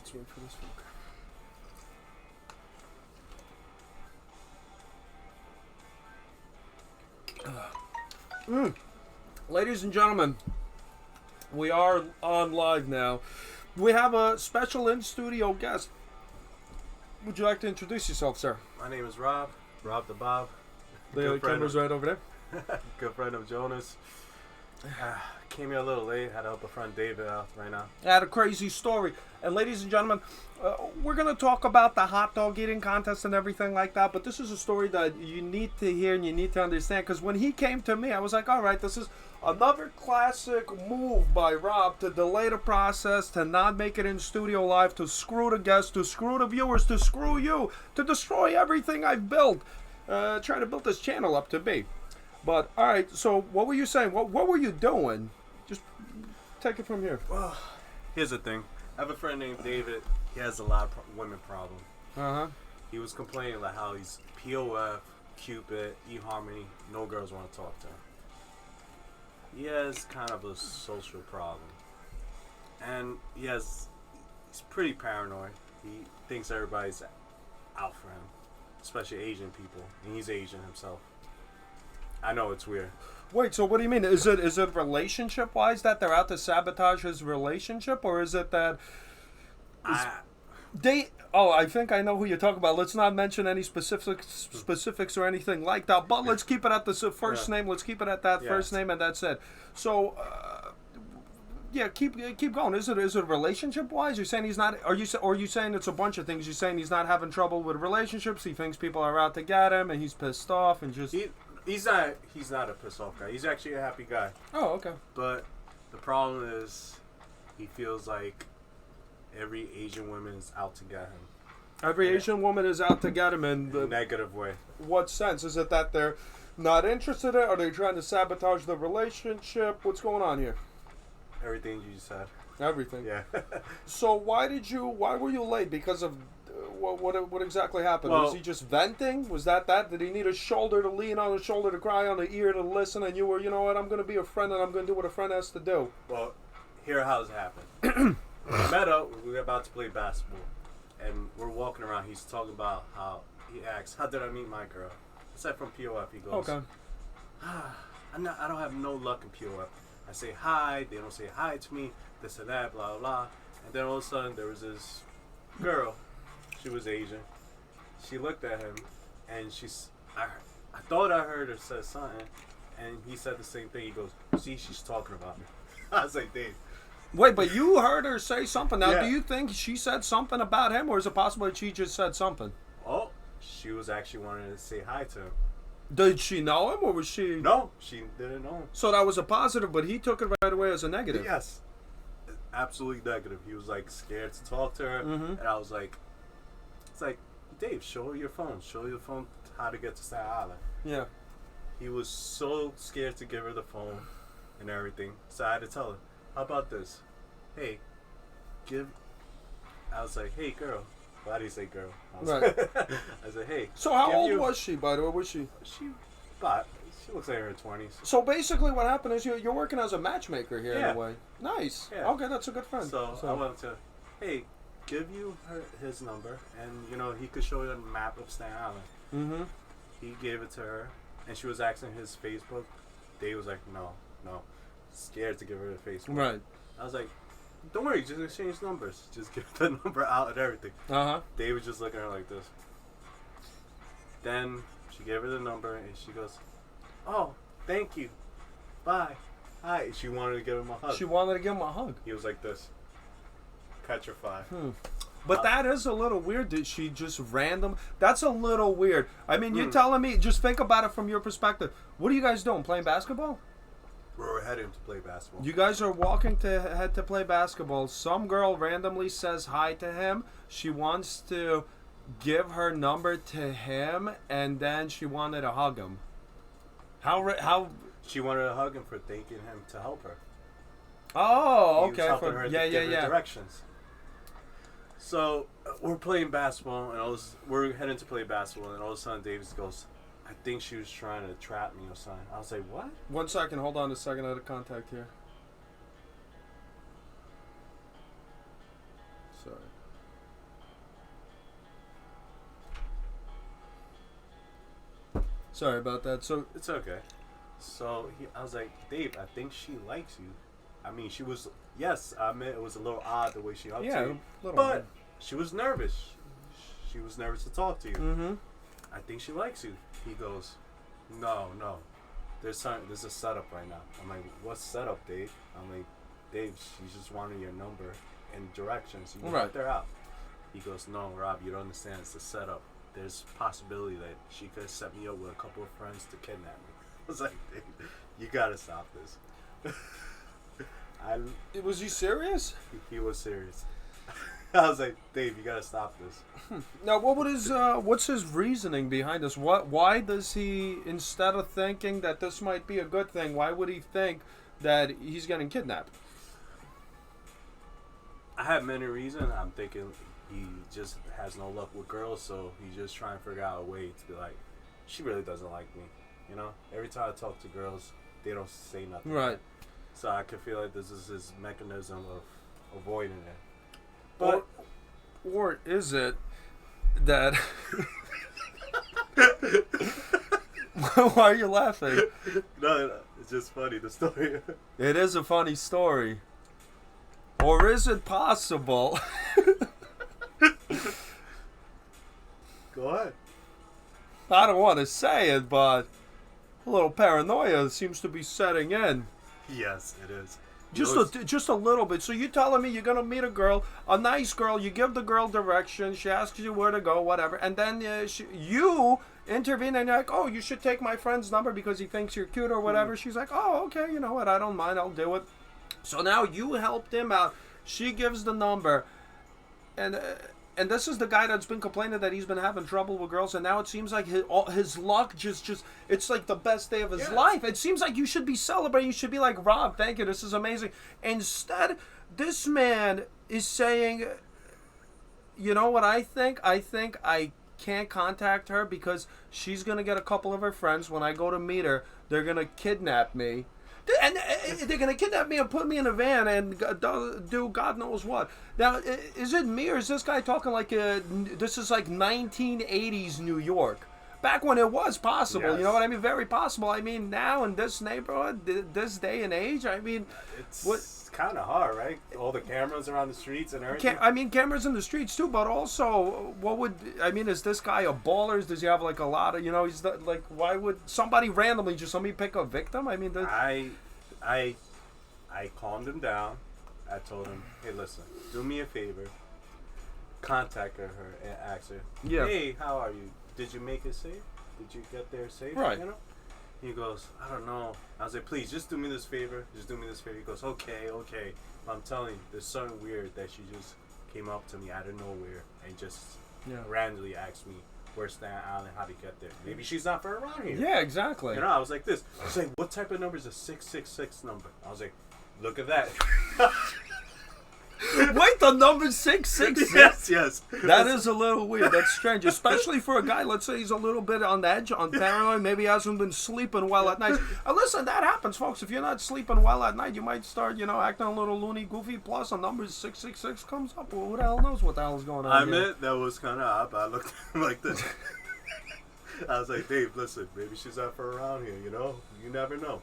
Let's wait for this one. Ladies and gentlemen, we are on live now. We have a special in-studio guest. Would you like to introduce yourself, sir? My name is Rob the Bob. The camera's right over there. Good friend of Jonas. Came here a little late. Had to help a friend David out right now. I had a crazy story. And ladies and gentlemen, we're going to talk about the hot dog eating contest and everything like that. But this is a story that you need to hear and you need to understand. Because when he came to me, I was like, all right, this is another classic move by Rob to delay the process, to not make it in studio live, to screw the guests, to screw the viewers, to screw you, to destroy everything I've built. Trying to build this channel up to be. But, all right, so what were you saying? What were you doing? Just take it from here. Well, here's the thing. I have a friend named David. He has a lot of women problems. Uh-huh. He was complaining like how he's POF, Cupid, eHarmony. No girls want to talk to him. He has kind of a social problem. And he's pretty paranoid. He thinks everybody's out for him, especially Asian people. And he's Asian himself. I know it's weird. Wait, so what do you mean? Is it relationship-wise that they're out to sabotage his relationship? Or is it that... I think I know who you're talking about. Let's not mention any specifics or anything like that. But let's keep it at the first name. Let's keep it at that first name, and that's it. So, keep going. Is it relationship-wise? You're saying he's not... Or are you saying it's a bunch of things? You're saying he's not having trouble with relationships. He thinks people are out to get him, and he's pissed off, and just... He's not a pissed off guy. He's actually a happy guy. Oh, okay. But the problem is he feels like every Asian woman is out to get him. Every Asian woman is out to get him in the negative way. What sense? Is it that they're not interested in it? Are they trying to sabotage the relationship? What's going on here? Everything you just said. Everything. Yeah. So why were you late? Because of what exactly happened? Well, was he just venting? Was that? Did he need a shoulder to lean on, a shoulder to cry on, an ear to listen? And you were, you know what? I'm going to be a friend, and I'm going to do what a friend has to do. Well, here how it happened. We met up. We were about to play basketball, and we're walking around. He's talking about how he asks, "How did I meet my girl?" I said from POF. He goes, "Okay, I don't have no luck in POF. I say hi. They don't say hi to me. This and that, blah blah blah." And then all of a sudden, there was this girl. She was Asian. She looked at him, and I thought I heard her say something, and he said the same thing. He goes, "See, she's talking about me." I was like, "Dave." Wait, but you heard her say something. Now, Yeah. Do you think she said something about him, or is it possible that she just said something? Oh, she was actually wanting to say hi to him. Did she know him, or was she... No, she didn't know him. So that was a positive, but he took it right away as a negative. Yes. Absolutely negative. He was like scared to talk to her, and I was like, it's like, Dave, show her your phone. Show your phone how to get to Staten Island. Yeah. He was so scared to give her the phone and everything. So I had to tell her, how about this? Hey, I was like, hey, girl. Why do you say girl? I said, hey. So how old was she, by the way? Was she? She looks like in her 20s. So basically what happened is you're working as a matchmaker here in a way. Nice. Yeah. Okay, that's a good friend. So I wanted to, hey, give you his number, and, he could show you a map of Staten Island. Mm-hmm. He gave it to her, and she was asking his Facebook. Dave was like, no. Scared to give her the Facebook. Right. I was like, don't worry, just exchange numbers. Just give the number out and everything. Uh-huh. Dave was just looking at her like this. Then she gave her the number, and she goes, oh, thank you. Bye. Hi. She wanted to give him a hug. She wanted to give him a hug. He was like this. Petrified. But that is a little weird. Did she just That's a little weird. I mean, you're telling me, just think about it from your perspective. What are you guys doing? Playing basketball? We're heading to play basketball. You guys are walking to head to play basketball. Some girl randomly says hi to him. She wants to give her number to him, and then she wanted to hug him. How? She wanted to hug him for thanking him to help her. Oh, okay. He was helping her to give her directions. So we're playing basketball, and we're heading to play basketball, and all of a sudden Davis goes, I think she was trying to trap me or something. I was like, what? 1 second. Hold on a second. I had a contact here. Sorry. Sorry about that. So It's okay. So I was like, Dave, I think she likes you. I mean, she was. Yes, I admit it was a little odd the way she hugged yeah, you, a little but bit. she was nervous. She was nervous to talk to you. Mm-hmm. I think she likes you. He goes, no. There's a setup right now. I'm like, what's setup, Dave? I'm like, Dave, she's just wanting your number and directions. You can Right. help her out. He goes, no, Rob, you don't understand. It's a setup. There's possibility that she could set me up with a couple of friends to kidnap me. I was like, Dave, you gotta stop this. Was he serious? He was serious. I was like, Dave, you gotta stop this. Now, what's his reasoning behind this? Why does he, instead of thinking that this might be a good thing, why would he think that he's getting kidnapped? I have many reasons. I'm thinking he just has no luck with girls, so he's just trying to figure out a way to be like, she really doesn't like me. You know, every time I talk to girls, they don't say nothing. Right. So I could feel like this is his mechanism of avoiding it. But Or is it that... Why are you laughing? no, it's just funny, the story. It is a funny story. Or is it possible? Go ahead. I don't want to say it, but a little paranoia seems to be setting in. Yes, it is. Just a little bit. So you're telling me you're gonna meet a girl, a nice girl. You give the girl directions. She asks you where to go, whatever, and then you intervene and you're like, "Oh, you should take my friend's number because he thinks you're cute or whatever." She's like, "Oh, okay. You know what? I don't mind. I'll do it." So now you helped him out. She gives the number, and this is the guy that's been complaining that he's been having trouble with girls, and now it seems like his luck just it's like the best day of his life. It seems like you should be celebrating. You should be like, Rob, thank you, this is amazing. Instead, this man is saying, you know what I think? I think I can't contact her because she's going to get a couple of her friends. When I go to meet her, they're going to kidnap me. And they're going to kidnap me and put me in a van and do God knows what. Now, is it me or is this guy talking like this is like 1980s New York? Back when it was possible, Yes. you know what I mean? Very possible. I mean, now in this neighborhood, this day and age, I mean... It's kind of hard, right? All the cameras around the streets and everything. I mean, cameras in the streets too, but also, is this guy a baller? Does he have like a lot of, he's like, why would somebody randomly just let me pick a victim? I mean, I calmed him down. I told him, hey, listen, do me a favor. Contact her and ask her, hey, how are you? Did you make it safe? Did you get there safe? Right. He goes, I don't know. I was like, please, just do me this favor. Just do me this favor. He goes, okay. But I'm telling you, there's something weird that she just came up to me out of nowhere and just randomly asked me where's Staten Island, how to get there. Maybe she's not far around here. Yeah, exactly. I was like this. I was like, what type of number is a 666 number? I was like, look at that. Wait, the number 666? Yes. That is a little weird. That's strange, especially for a guy, let's say he's a little bit on the edge, on paranoid, maybe he hasn't been sleeping well at night. Listen, that happens, folks. If you're not sleeping well at night, you might start, acting a little loony, goofy. Plus, a number 666 comes up. Well, who the hell knows what the hell is going on I here? admit that was kind of odd, but I looked at him like this. I was like, Dave, listen, maybe she's not for around here, You never know.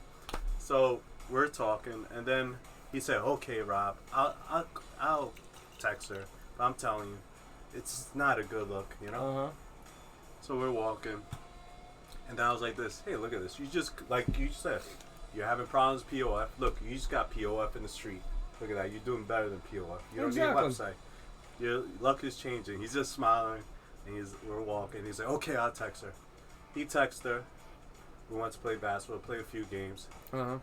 So we're talking, and then he said, okay, Rob, I'll text her. But I'm telling you, it's not a good look, Uh-huh. So we're walking, and then I was like this, hey, look at this. You just, like you said, you're having problems with POF. Look, you just got POF in the street. Look at that. You're doing better than POF. You don't need a website. Your luck is changing. He's just smiling, and we're walking. He's like, okay, I'll text her. He texted her. We went to play basketball, play a few games. Uh-huh.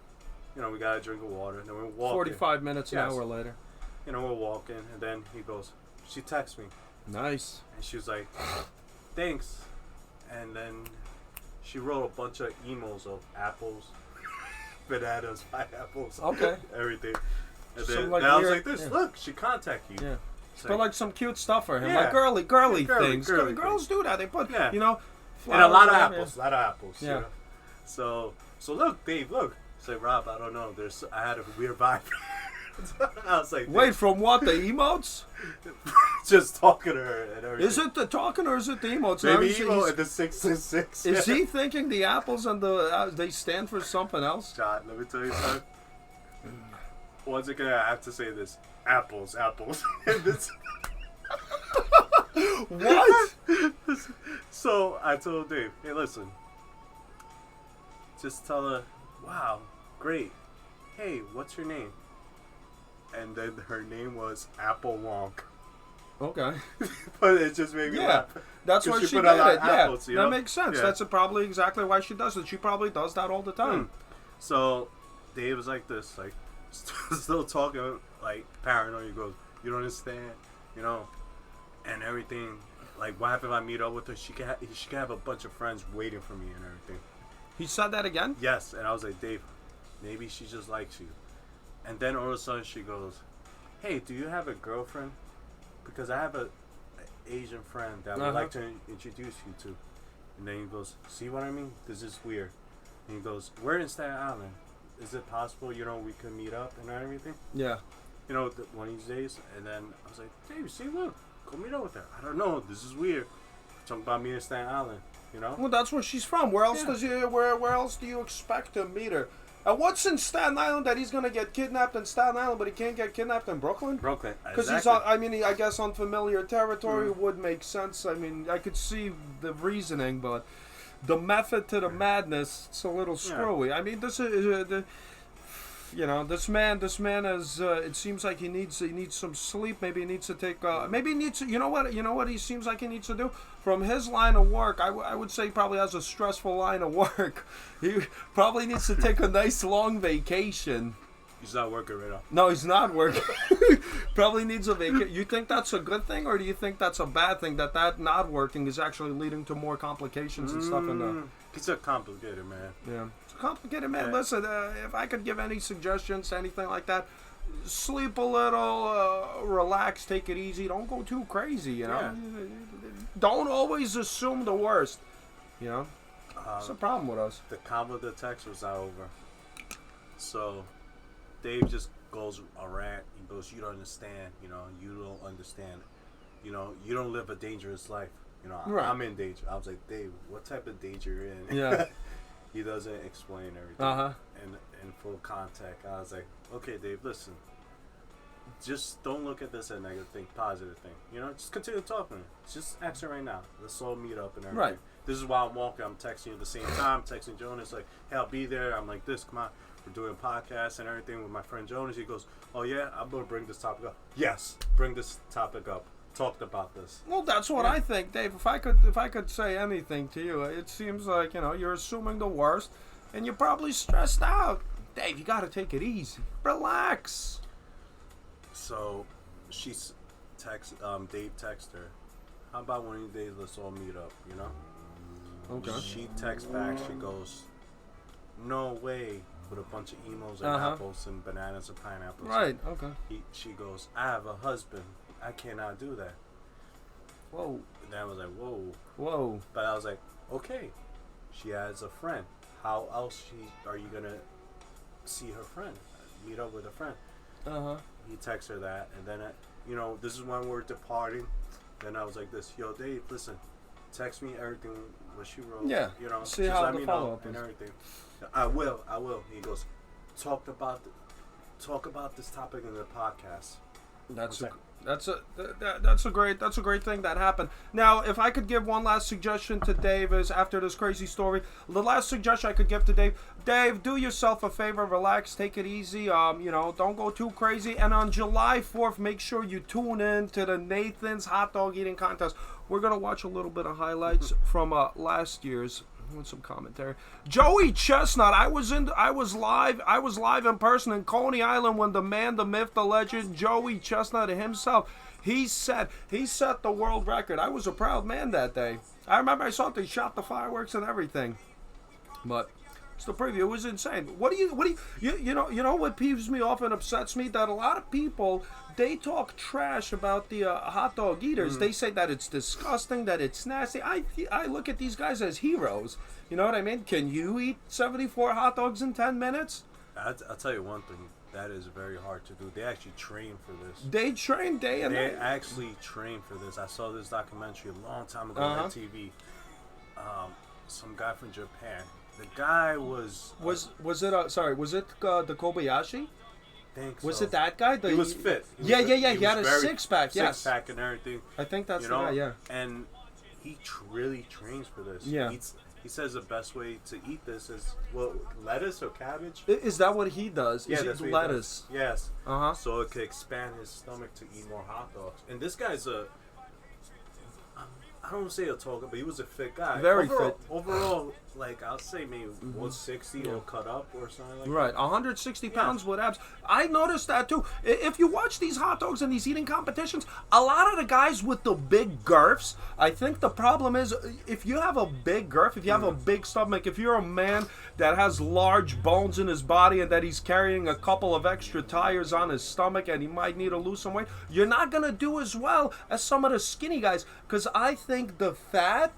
We got a drink of water, and then we're walking. 45 minutes, an hour later. We're walking, and then he goes, she texts me. Nice. And she was like, thanks. And then she wrote a bunch of emails of apples, bananas, pineapples, everything. And then I was like this, look, she contacted you. Yeah. But like some cute stuff for him, like girly things. Girls do that. They put, and a lot of apples. Yeah. So look, Dave, look. Say, Rob, I don't know. I had a weird vibe. I was like, Wait, from what? The emotes? just talking to her and everything. Is it the talking or is it the emotes? Maybe Now, emo and the 666. Is he thinking the apples and the they stand for something else? John, let me tell you something. Once again, I have to say this: apples, apples. And this, What? so I told Dave, hey, listen, just tell her, wow, great. Hey, what's your name? And then her name was Apple Wonk. Okay. But it just made me laugh. That's 'Cause why she put did a lot it. of Yeah, apples, you that know? makes sense. Yeah. That's probably exactly why she does it. She probably does that all the time. So Dave was like this, like still talking, like paranoid. He goes, "You don't understand, you know," and everything. Like, what happened if I meet up with her? She could have a bunch of friends waiting for me and everything. He said that again? Yes, and I was like, Dave, maybe she just likes you. And then all of a sudden she goes, hey, do you have a girlfriend? Because I have a Asian friend that I would like to introduce you to. And then he goes, see what I mean? This is weird. And he goes, we're in Staten Island. Is it possible, you know, we could meet up and everything? Yeah. You know, one of these days. And then I was like, Dave, see, look, go meet up with her. I don't know. This is weird. Talking about me in Staten Island, you know? Well, that's where she's from. Where else where else do you expect to meet her? And what's in Staten Island that he's gonna get kidnapped in Staten Island, but he can't get kidnapped in Brooklyn? Brooklyn, Because he's on. I mean, I guess unfamiliar territory would make sense. I mean, I could see the reasoning, but the method to the madness, it's a little screwy. I mean, this is. You know, this man is. It seems like he needs some sleep. Maybe he needs to take. Maybe he needs to. You know what he seems like he needs to do. From his line of work, I would say he probably has a stressful line of work. He probably needs to take a nice long vacation. He's not working right now. No, he's not working. Probably needs a vacation. You think that's a good thing, or do you think that's a bad thing? That not working is actually leading to more complications and stuff in the. He's a complicated man. Yeah. Complicated man. Yeah. Listen, if I could give any suggestions, anything like that, sleep a little, relax, take it easy. Don't go too crazy. You know, don't always assume the worst. You know, that's the problem with us. The combo of the text was not over. So Dave just goes a rant. He goes, "You don't understand. You know, you don't understand. You know, you don't live a dangerous life. You know, Right. I'm in danger." I was like, "Dave, what type of danger you're in?" Yeah. He doesn't explain everything in full contact. I was like, okay, Dave, listen. Just don't look at this as a negative thing, positive thing. You know, just continue talking. Just ask her right now. Let's all meet up and everything. Right. This is while I'm walking. I'm texting you at the same time. Texting Jonas like, hey, I'll be there. I'm like, this, come on. We're doing podcasts and everything with my friend Jonas. He goes, oh, yeah, I'm going to bring this topic up. Yes, bring this topic up. Talked about this. Well, that's what I think, Dave. If I could say anything to you, it seems like you're assuming the worst, and you're probably stressed out. Dave, you got to take it easy. Relax. So, she's Dave texted her. How about one of these days let's all meet up? You know. Okay. She texts back. She goes, "No way." With a bunch of emos and apples and bananas and pineapples. Right. Okay. She goes, "I have a husband. I cannot do that." Whoa. And then I was like, whoa. Whoa. But I was like, okay. She has a friend. How else are you going to see her friend? Meet up with a friend. He texts her that. And then, this is when we're departing. Then I was like this, yo, Dave, listen. Text me everything what she wrote. Yeah. You know, See just how let the me follow know up and is. everything. I will. He goes, talk about this topic in the podcast. That's a great thing that happened. Now, if I could give one last suggestion to Dave is after this crazy story, the last suggestion I could give to Dave, do yourself a favor, relax, take it easy. Don't go too crazy. And on July 4th, make sure you tune in to the Nathan's hot dog eating contest. We're gonna watch a little bit of highlights from last year's. With some commentary. Joey Chestnut, I was live in person in Coney Island when the man, the myth, the legend, Joey Chestnut himself, he set the world record. I was a proud man that day. I remember I saw they shot the fireworks and everything. But it's the preview. It was insane. You know what peeves me off and upsets me? That a lot of people, they talk trash about the hot dog eaters. They say that it's disgusting, that it's nasty. I look at these guys as heroes. You know what I mean? Can you eat 74 hot dogs in 10 minutes? I'll tell you one thing. That is very hard to do. They actually train for this. They train day and They night. actually train for this. I saw this documentary a long time ago on TV. Some guy from Japan. The guy was Was it sorry? Was it the Kobayashi? think Was so. it that guy? He was fit. Yeah. He had a very- six-pack. Yes. Six-pack and everything. I think that's You the know? guy. Yeah. And he really trains for this. Yeah. He says the best way to eat this is, well, lettuce or cabbage. Is that what he does? Yeah, Is that's he what he lettuce? does. Yes. Uh-huh. So it could expand his stomach to eat more hot dogs. And this guy's I don't want to say a tall guy, but he was a fit guy. Very overall, fit. Overall, like, I'll say maybe 160 or cut up or something like that. Right, 160 pounds with abs. I noticed that too. If you watch these hot dogs and these eating competitions, a lot of the guys with the big girths, I think the problem is if you have a big girth, if you have a big stomach, if you're a man that has large bones in his body and that he's carrying a couple of extra tires on his stomach and he might need to lose some weight, you're not going to do as well as some of the skinny guys, because I think the fat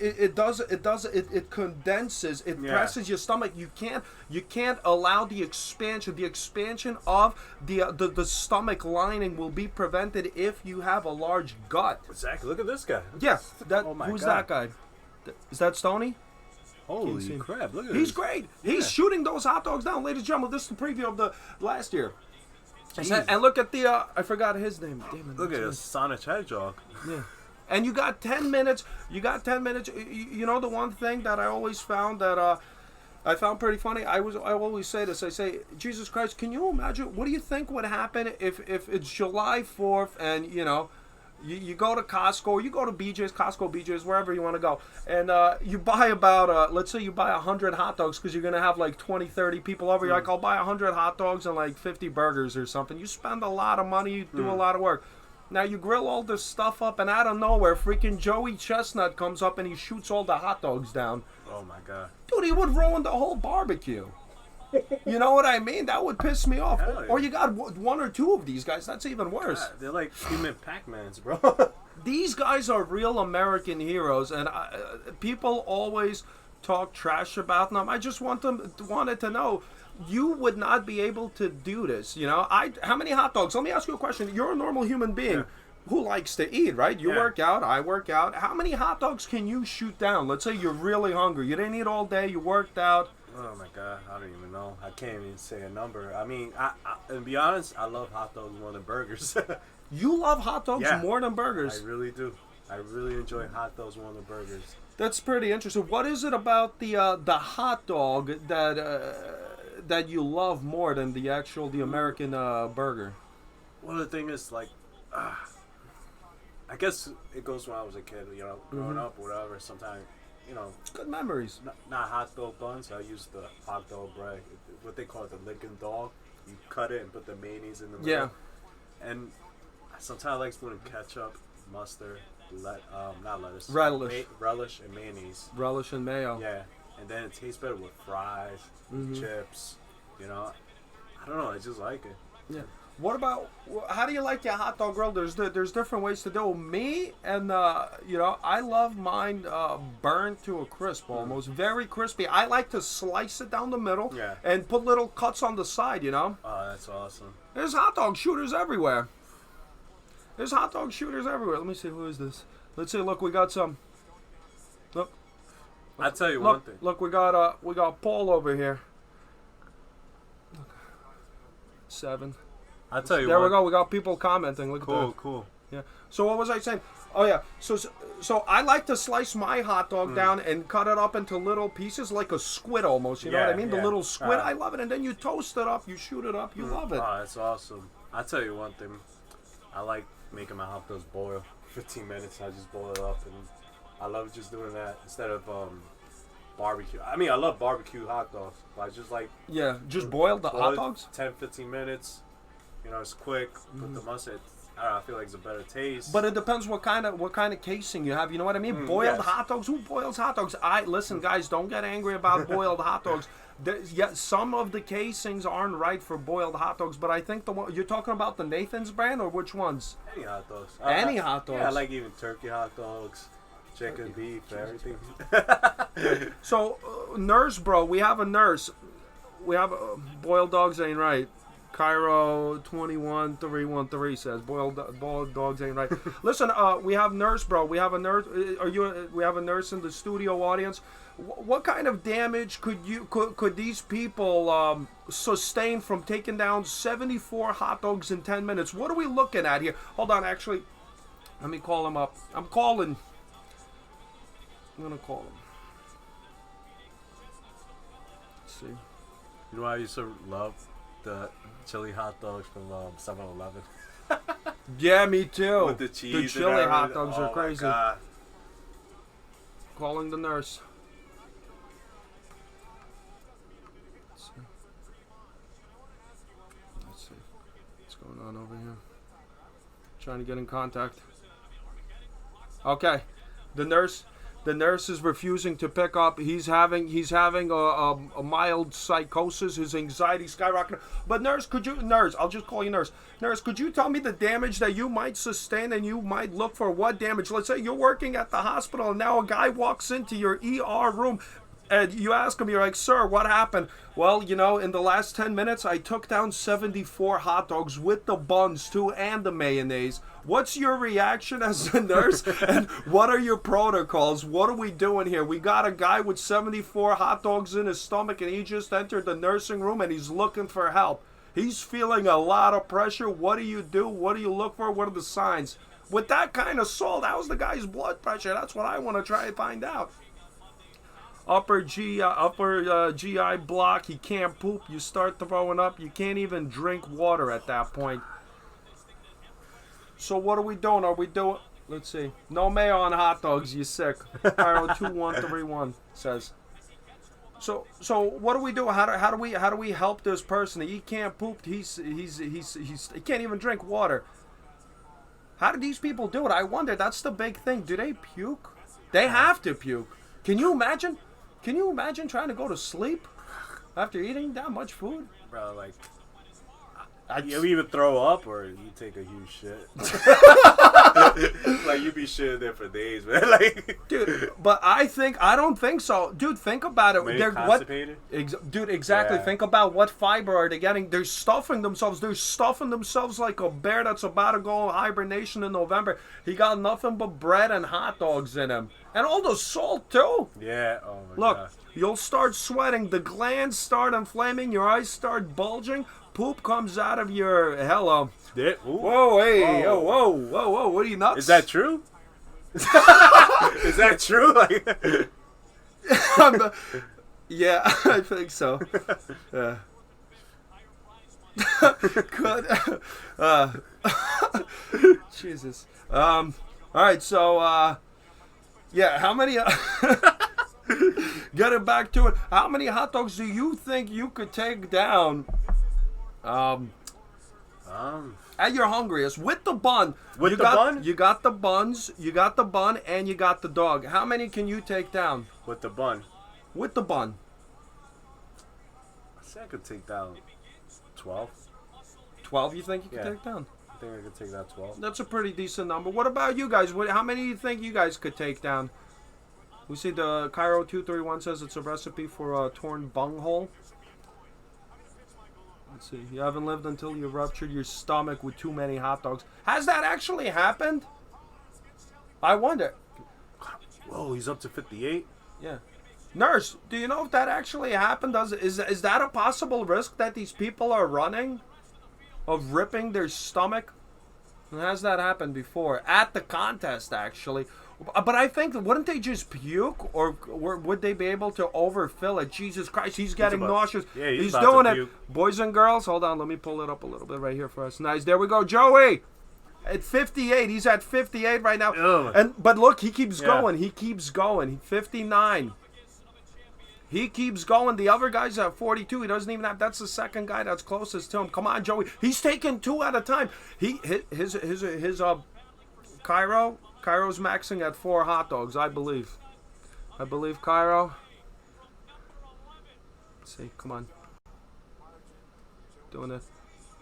it condenses, it presses your stomach. You can't allow the expansion of the stomach lining will be prevented if you have a large gut. Exactly. Look at this guy. Yeah, Oh my who's God. that guy? Is that Stoney? Holy crap! Look at He's this. great. He's shooting those hot dogs down, ladies and gentlemen. This is the preview of the last year. Jeez. And look at the I forgot his name. Damn it. Look at this Sonic Hedgehog. Yeah. And you got 10 minutes. You got 10 minutes. You know the one thing that I always found that I found pretty funny. I always say this. I say, Jesus Christ, can you imagine? What do you think would happen if it's July 4th and you go to Costco or you go to BJ's, Costco, BJ's, wherever you want to go, and you buy about let's say you buy 100 hot dogs because you're gonna have like 20, 30 people over. You're like, I'll buy 100 hot dogs and like 50 burgers or something. You spend a lot of money. You do a lot of work. Now you grill all this stuff up, and out of nowhere, freaking Joey Chestnut comes up and he shoots all the hot dogs down. Oh my God. Dude, he would ruin the whole barbecue. You know what I mean? That would piss me off. Hell yeah. Or you got one or two of these guys. That's even worse. God, they're like human Pac-Mans, bro. These guys are real American heroes, and people always talk trash about them. I just wanted to know. You would not be able to do this, How many hot dogs? Let me ask you a question. You're a normal human being who likes to eat, right? You work out, I work out. How many hot dogs can you shoot down? Let's say you're really hungry. You didn't eat all day. You worked out. Oh my God, I don't even know. I can't even say a number. I mean, and to be honest, I love hot dogs more than burgers. You love hot dogs more than burgers. I really do. I really enjoy hot dogs more than burgers. That's pretty interesting. What is it about the hot dog that you love more than the American burger? Well, the thing is, like, I guess it goes when I was a kid, growing up or whatever. Sometimes, Good memories. not hot dog buns. I use the hot dog bread, what they call it, the Lincoln dog. You cut it and put the mayonnaise in the middle. Yeah. And sometimes I like putting ketchup, mustard, not lettuce, relish and mayonnaise. Relish and mayo. Yeah, and then it tastes better with fries, with chips. I don't know. I just like it. Yeah. What about how do you like your hot dog grill? There's different ways to do it. Me and I love mine burned to a crisp, almost very crispy. I like to slice it down the middle and put little cuts on the side. Oh, that's awesome. There's hot dog shooters everywhere. There's hot dog shooters everywhere. Let me see, who is this? Let's see. Look, we got some. Look. I'll tell you one thing. Look, we got Paul over here. Look. 7. I'll tell you There one. we go. We got people commenting. Look at that. Cool. Yeah. So what was I saying? Oh yeah. So I like to slice my hot dog down and cut it up into little pieces like a squid almost. You know what I mean? The little squid. I love it. And then you toast it up. You shoot it up. You love it. Oh, that's awesome. I'll tell you one thing. I like making my hot dogs boil. 15 minutes. I just boil it up, and I love just doing that instead of barbecue. I mean, I love barbecue hot dogs, but I just like just boil the hot dogs. 10-15 minutes. It's quick. Put the mustard. I don't know, I feel like it's a better taste. But it depends what kind of casing you have. You know what I mean? Boiled hot dogs. Who boils hot dogs? Listen, guys. Don't get angry about boiled hot dogs. Some of the casings aren't right for boiled hot dogs, but I think the one you're talking about, the Nathan's brand, or which ones? Any hot dogs. Any hot dogs. Yeah, I like even turkey hot dogs, chicken, beef, everything. So, nurse, bro, we have a nurse. boiled dogs ain't right. Cairo 21313 says boiled dogs ain't right. Listen, we have nurse, bro. We have a nurse. We have a nurse in the studio audience. What kind of damage could these people sustain from taking down 74 hot dogs in 10 minutes? What are we looking at here? Hold on, actually, let me call him up. I'm gonna call him. Let's see. You know what I used to love? The chili hot dogs from 7-Eleven. Yeah, me too. With the cheese. The chili and hot dogs are my crazy. God. Calling the nurse. Let's see. What's going on over here? Trying to get in contact. Okay. The nurse is refusing to pick up. He's having a mild psychosis. His anxiety skyrocketing. But nurse, I'll just call you nurse. Nurse, could you tell me the damage that you might sustain, and you might look for what damage? Let's say you're working at the hospital and now a guy walks into your ER room and you ask him, you're like, sir, what happened? Well, in the last 10 minutes, I took down 74 hot dogs with the buns too and the mayonnaise. What's your reaction as a nurse? And what are your protocols? What are we doing here? We got a guy with 74 hot dogs in his stomach and he just entered the nursing room and he's looking for help. He's feeling a lot of pressure. What do you do? What do you look for? What are the signs? With that kind of salt, how's the guy's blood pressure? That's what I want to try and find out. Upper GI block, he can't poop, you start throwing up, you can't even drink water at that point. So what are we doing? Let's see, no mayo on hot dogs, you sick. Cairo 2131 says. So what do we do? How do we help this person? He can't poop, he can't even drink water. How do these people do it? I wonder, that's the big thing. Do they puke? They have to puke. Can you imagine? Can you imagine trying to go to sleep after eating that much food? Bro, like, you either throw up or you take a huge shit. Like, you be shitting there for days, man. Like, dude, but I don't think so. Dude, think about it. They're constipated? Dude, exactly. Yeah. Think about what fiber are they getting. They're stuffing themselves. Like a bear that's about to go in hibernation in November. He got nothing but bread and hot dogs in him. And all the salt, too. Yeah, oh my Look, God. You'll start sweating. The glands start inflaming. Your eyes start bulging. Poop comes out of your... Hello. Yeah. Whoa, hey. Whoa. What are you, nuts? Is that true? Is that true? Like... Yeah, I think so. Yeah. Good. Jesus. All right, so... yeah, how many... Getting back to it. How many hot dogs do you think you could take down... at your hungriest with the bun? Bun? You got the buns, you got the bun, and you got the dog. How many can you take down? With the bun. With the bun. I say I could take down 12. 12 you think you could take down? I think I could take down 12. That's a pretty decent number. What about you guys? How many do you think you guys could take down? We see the Cairo 231 says it's a recipe for a torn bunghole. Let's see. You haven't lived until you ruptured your stomach with too many hot dogs. Has that actually happened? I wonder. Whoa, he's up to 58? Yeah. Nurse, do you know if that actually happened? Is that a possible risk that these people are running? Of ripping their stomach? And has that happened before? At the contest, actually. But I think, wouldn't they just puke? Or would they be able to overfill it? Jesus Christ, he's getting nauseous. Yeah, he's doing it. Boys and girls, hold on, let me pull it up a little bit right here for us. Nice, there we go. Joey! At 58, he's at 58 right now. But look, he keeps going. He keeps going. 59. He keeps going. The other guy's at 42. He doesn't even have... That's the second guy that's closest to him. Come on, Joey. He's taking 2 at a time. His Cairo's maxing at 4 hot dogs, I believe. Cairo. Let's see. Come on. Doing it.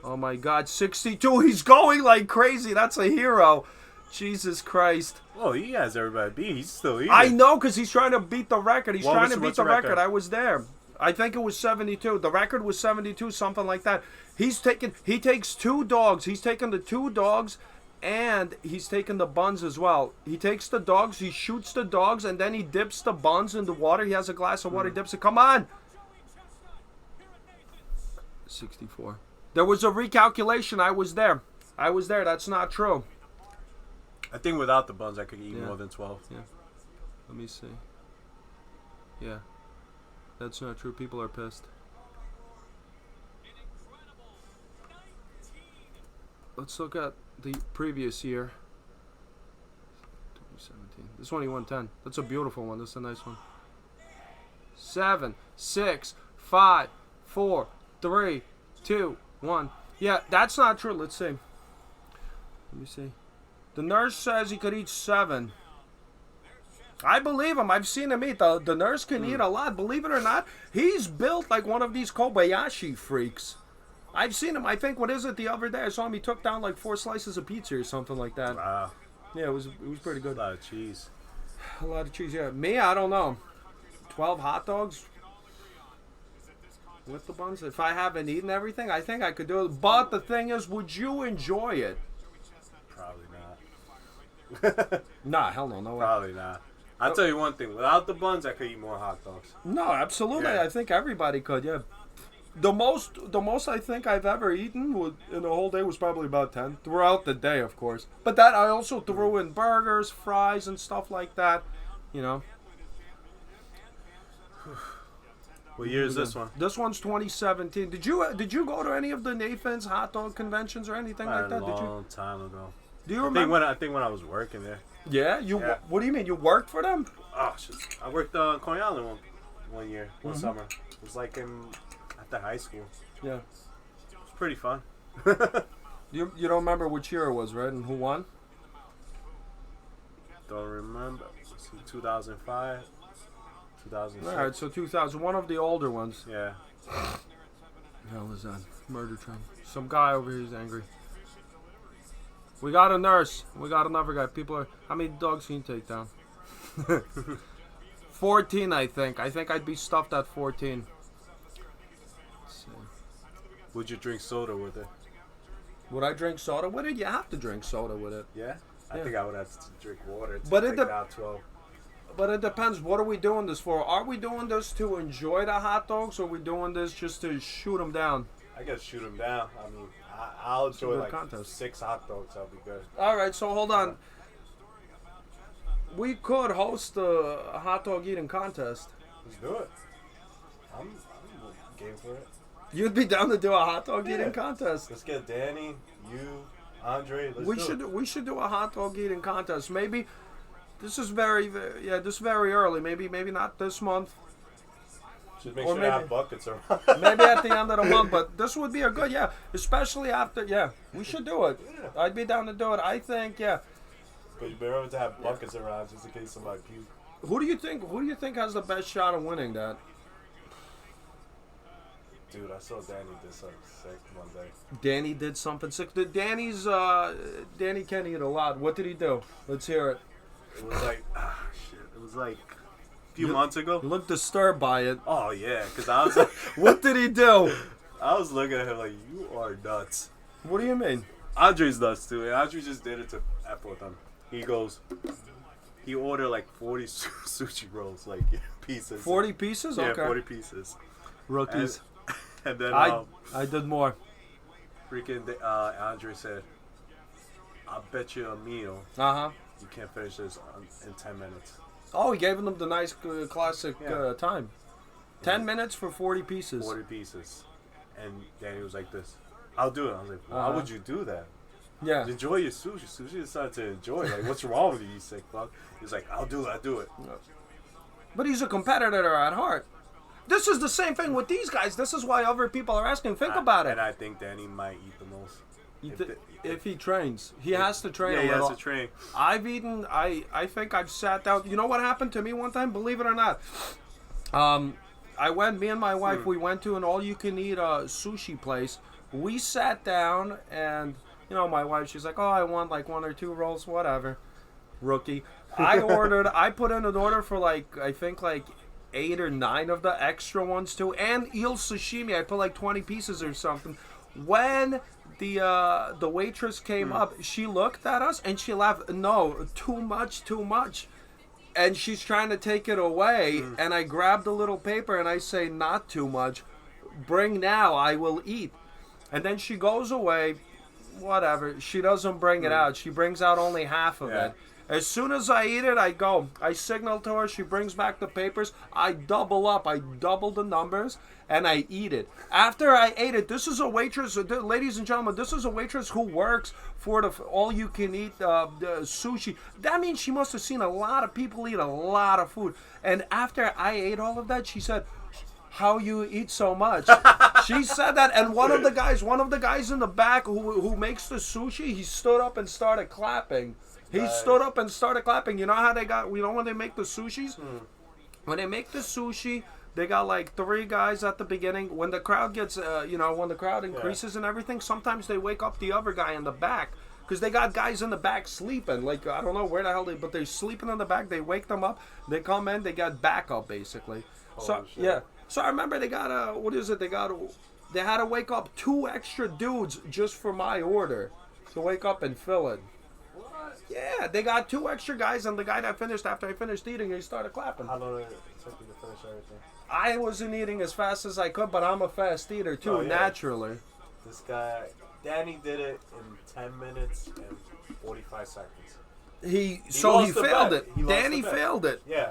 Oh, my God. 62. He's going like crazy. That's a hero. Jesus Christ. Oh, he has everybody beat. He's still eating. I know, because he's trying to beat the record. He's trying to beat the record. I was there. I think it was 72. The record was 72, something like that. He takes 2 dogs. He's taken the 2 dogs, and he's taken the buns as well. He takes the dogs, he shoots the dogs, and then he dips the buns in the water. He has a glass of water, he dips it. Come on! 64. There was a recalculation. I was there. That's not true. I think without the buns, I could eat more than 12. Yeah. Let me see. Yeah. That's not true. People are pissed. Let's look at the previous year. 2017. This one he won 10. That's a beautiful one. That's a nice one. 7, 6, 5, 4, 3, 2, 1. Yeah, that's not true. Let's see. Let me see. The nurse says he could eat 7. I believe him. I've seen him eat. The nurse can eat a lot. Believe it or not, he's built like one of these Kobayashi freaks. I've seen him. I think, what is it, the other day I saw him, he took down like 4 slices of pizza or something like that. Wow. Yeah, it was pretty good. A lot of cheese. A lot of cheese, yeah. Me, I don't know. 12 hot dogs with the buns. If I haven't eaten everything, I think I could do it. But the thing is, would you enjoy it? Probably not. Nah, hell no, no way. Probably not. I'll tell you one thing. Without the buns, I could eat more hot dogs. No, absolutely. Yeah. I think everybody could, yeah. The most I think I've ever eaten in a whole day was probably about 10. Throughout the day, of course. But that I also threw in burgers, fries, and stuff like that. You know. What year is this one? This one's 2017. Did you go to any of the Nathan's hot dog conventions or anything like that? A long time ago. Do you remember? I think when I was working there. Yeah, Yeah. What do you mean? You worked for them? Oh shit! I worked on Coney Island one year, one summer. It was like at the high school. Yeah. It was pretty fun. You don't remember which year it was, right? And who won? Don't remember. 2005, 2006. All right, so 2000. One of the older ones. Yeah. Hell is that? Murder train. Some guy over here is angry. We got a nurse. We got another guy. People are. How many dogs can you take down? 14, I think. I think I'd be stuffed at 14. Let's see. Would you drink soda with it? Would I drink soda with it? You have to drink soda with it. Yeah. I Yeah. think I would have to drink water to But take out 12. But it depends. What are we doing this for? Are we doing this to enjoy the hot dogs, or are we doing this just to shoot them down? I guess shoot them down. I mean, I'll enjoy good like contest. 6 hot dogs. That'll be good. All right, so hold on. We could host a hot dog eating contest. Let's do it. I'm game for it. You'd be down to do a hot dog Yeah. eating contest. Let's get Danny, you, Andrey. Let's We do it. we should do a hot dog eating contest. Maybe this is very early. Maybe not this month. Should make or sure to maybe- have buckets around. Maybe at the end of the month. But this would be a good especially after we should do it. Yeah. I'd be down to do it. I think But you better to have buckets around just in case somebody puke. Who do you think has the best shot of winning that? Dude, I saw Danny did something sick one day. Danny did something sick. Danny can eat a lot. What did he do? Let's hear it. It was like, shit. It was like a few months ago. You look disturbed by it. Oh yeah, because I was like, What did he do? I was looking at him like, you are nuts. What do you mean? Andrey's nuts too. And Andrey just did it to F with him. He ordered like 40 sushi rolls, like pieces. 40 pieces? Yeah, Okay. 40 pieces. Rookies. And then I did more. freaking Andrey said, "I'll bet you a meal Uh-huh. you can't finish this in 10 minutes." Oh, he gave them the nice classic Yeah. time. 10 minutes for 40 pieces. 40 pieces. And Danny was like this, "I'll do it." I was like, "Why would you do that? Yeah. Enjoy your sushi." Sushi decided to enjoy. Like, what's wrong with you, you sick fuck? He's like, "I'll do it." But he's a competitor at heart. This is the same thing with these guys. This is why other people are asking. Think about it. And I think Danny might eat the most. If he trains, he has to train Yeah, a he little. has to train. I've eaten. I think I've sat down. You know what happened to me one time? Believe it or not. Me and my wife, we went to an all-you-can-eat sushi place. We sat down, and my wife, she's like, "Oh, I want like 1 or 2 rolls, whatever." Rookie. I put in an order for I think like 8 or 9 of the extra ones too, and eel sashimi. I put like 20 pieces or something. When the waitress came up, she looked at us and she laughed. No, too much, too much. And she's trying to take it away, and I grabbed a little paper and I say, not too much. Bring now, I will eat. And then she goes away. Whatever. She doesn't bring it out. She brings out only half of it. As soon as I eat it, I go. I signal to her. She brings back the papers. I double up. I double the numbers, and I eat it. After I ate it, this is a waitress, ladies and gentlemen, this is a waitress who works for the all-you-can-eat sushi. That means she must have seen a lot of people eat a lot of food. And after I ate all of that, she said, how you eat so much? She said that, and one of the guys in the back who makes the sushi, he stood up and started clapping. He stood up and started clapping. You know how they got? You know when they make the sushis? When they make the sushi, they got like 3 guys at the beginning. When the crowd gets, when the crowd increases and everything, sometimes they wake up the other guy in the back. Because they got guys in the back sleeping. Like, I don't know where the hell but they're sleeping in the back. They wake them up. They come in. They got backup, basically. So, yeah. So I remember they got they had to wake up 2 extra dudes just for my order to wake up and fill it. What? Yeah, they got 2 extra guys, and the guy that finished after I finished eating, he started clapping. How long did it take you to finish everything? I wasn't eating as fast as I could, but I'm a fast eater too, naturally. This guy, Danny, did it in 10 minutes and 45 seconds. He failed it. Danny failed it. Yeah.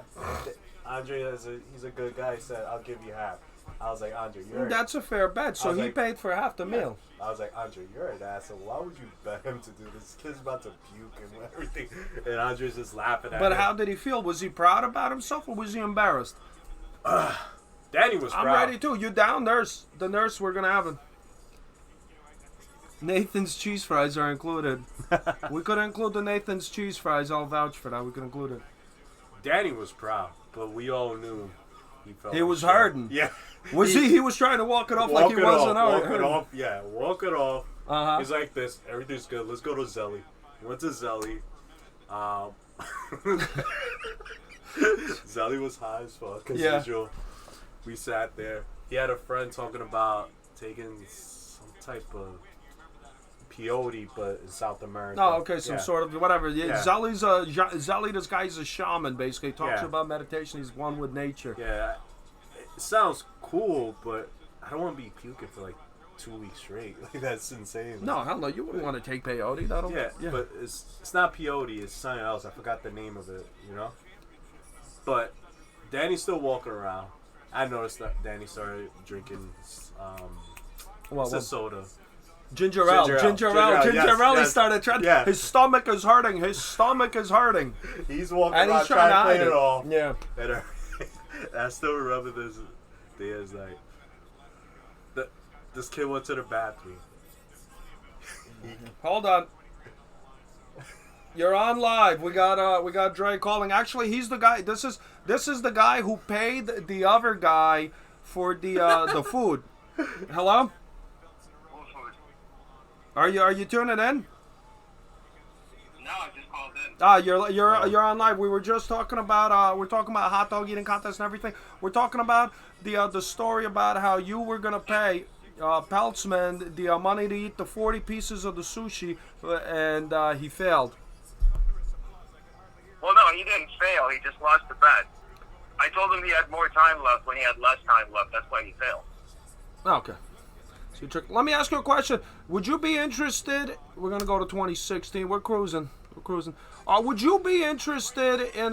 Andrey, he's a good guy. He said, I'll give you half. I was like, Andrey, you're That's a fair bet. So he paid for half the meal. I was like, Andrey, you're an asshole. Why would you bet him to do this? This kid's about to puke and everything. And Andrey's just laughing at him. But how did he feel? Was he proud about himself or was he embarrassed? Danny was proud. I'm ready too. You down, nurse? The nurse, we're going to have him. Nathan's cheese fries are included. We could include the Nathan's cheese fries. I'll vouch for that. We could include it. Danny was proud, but we all knew he was hurting. Yeah. He was trying to walk it off like he wasn't hurting. Walk it off. Yeah, walk it off. Uh-huh. He's like this. Everything's good. Let's go to Zelly. Went to Zelly. Zelly was high as fuck as usual. We sat there. He had a friend talking about taking some type of peyote, but in South America. Oh, okay, some sort of whatever. Yeah. Zelly, this guy's a shaman, basically. He talks about meditation. He's one with nature. Yeah, it sounds cool, but I don't want to be puking for like 2 weeks straight. Like, that's insane. No, hell no, you wouldn't want to take peyote. Yeah, but it's not peyote. It's something else. I forgot the name of it. You know. But Danny's still walking around. I noticed that Danny started drinking soda. Ginger ale. He started trying. Yeah. His stomach is hurting. He's walking around trying to play it off. Yeah. And I still remember this day. It's like, this kid went to the bathroom. Hold on. You're on live. We got Dre calling. Actually, he's the guy. This is the guy who paid the other guy for the food. Hello? Are you tuning in? No, I just called in. You're on live. We were just talking about hot dog eating contest and everything. We're talking about the story about how you were gonna pay Peltzman the money to eat the 40 pieces of the sushi, and he failed. Well, no, he didn't fail. He just lost the bet. I told him he had more time left when he had less time left. That's why he failed. Okay. Let me ask you a question. Would you be interested? We're gonna go to 2016. We're cruising. Would you be interested in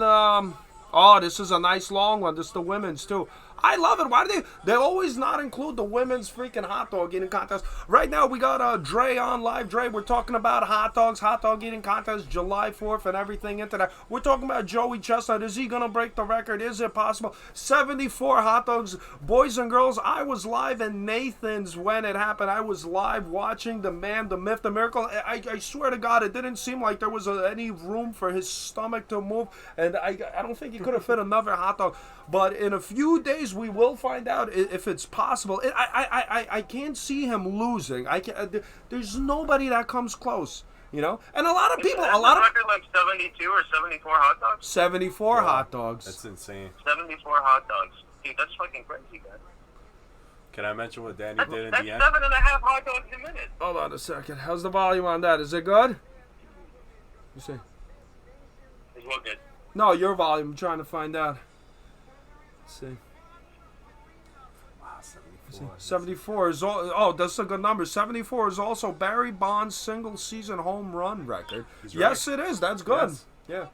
this is a nice long one. This is the women's too. I love it. Why do they always not include the women's freaking hot dog eating contest? Right now we got Dre on live. Dre, we're talking about hot dog eating contest, July 4th and everything into that. We're talking about Joey Chestnut. Is he gonna break the record? Is it possible? 74 hot dogs, boys and girls. I was live in Nathan's when it happened. I was live watching the man, the myth, the miracle. I swear to God, it didn't seem like there was any room for his stomach to move, and I don't think he could have fit another hot dog. But in a few days, we will find out if it's possible. I can't see him losing. There's nobody that comes close. You know, and a lot of people, Isn't the record like 72 or 74 hot dogs? 74 Yeah, hot dogs. That's insane. 74 hot dogs. Dude, that's fucking crazy, man. Can I mention what Danny That's did in 7.5 the end? hot dogs a minute. Hold on a second. How's the volume on that? Is it good? You see? It's well good. No, your volume. I'm trying to find out. Let's see. Wow, 74. 74 is that's a good number. 74 is also Barry Bonds' single-season home run record. He's Yes, right. it is. That's good. Yes. Yeah.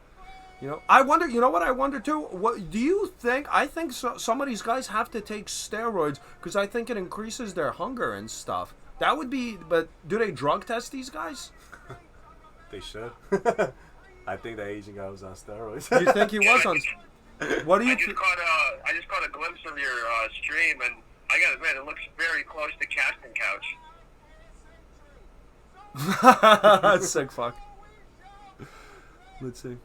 You know, I wonder. You know what I wonder too? What do you think? I think some of these guys have to take steroids because I think it increases their hunger and stuff. That would be. But do they drug test these guys? They should. I think that Asian guy was on steroids. You think he was on? What do you I just think? I just caught a glimpse of your stream, and I gotta admit, it looks very close to Casting Couch. Sick fuck. Let's see.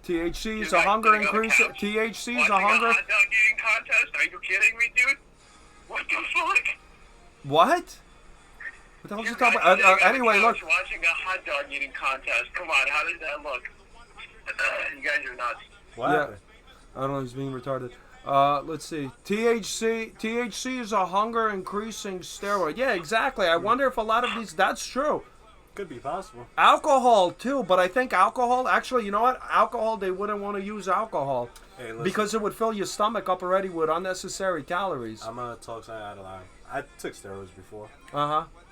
THC is You a guys hunger sitting on the increase. couch THC is a watching hunger. hot dog eating contest? Are you kidding me, dude? What the fuck? What? What the hell is You you talking guys about? sitting on the Anyway, look. couch watching a hot dog eating contest. Come on, how does that look? You guys are nuts. What Yeah. happened? I don't know. He's being retarded. Let's see. THC is a hunger increasing steroid. Yeah, exactly. I wonder if a lot of these. That's true. Could be possible. Alcohol too, but I think alcohol. Actually, you know what? Alcohol. They wouldn't want to use alcohol Hey, listen, because it would fill your stomach up already with unnecessary calories. I'm gonna talk something out of line. I took steroids before.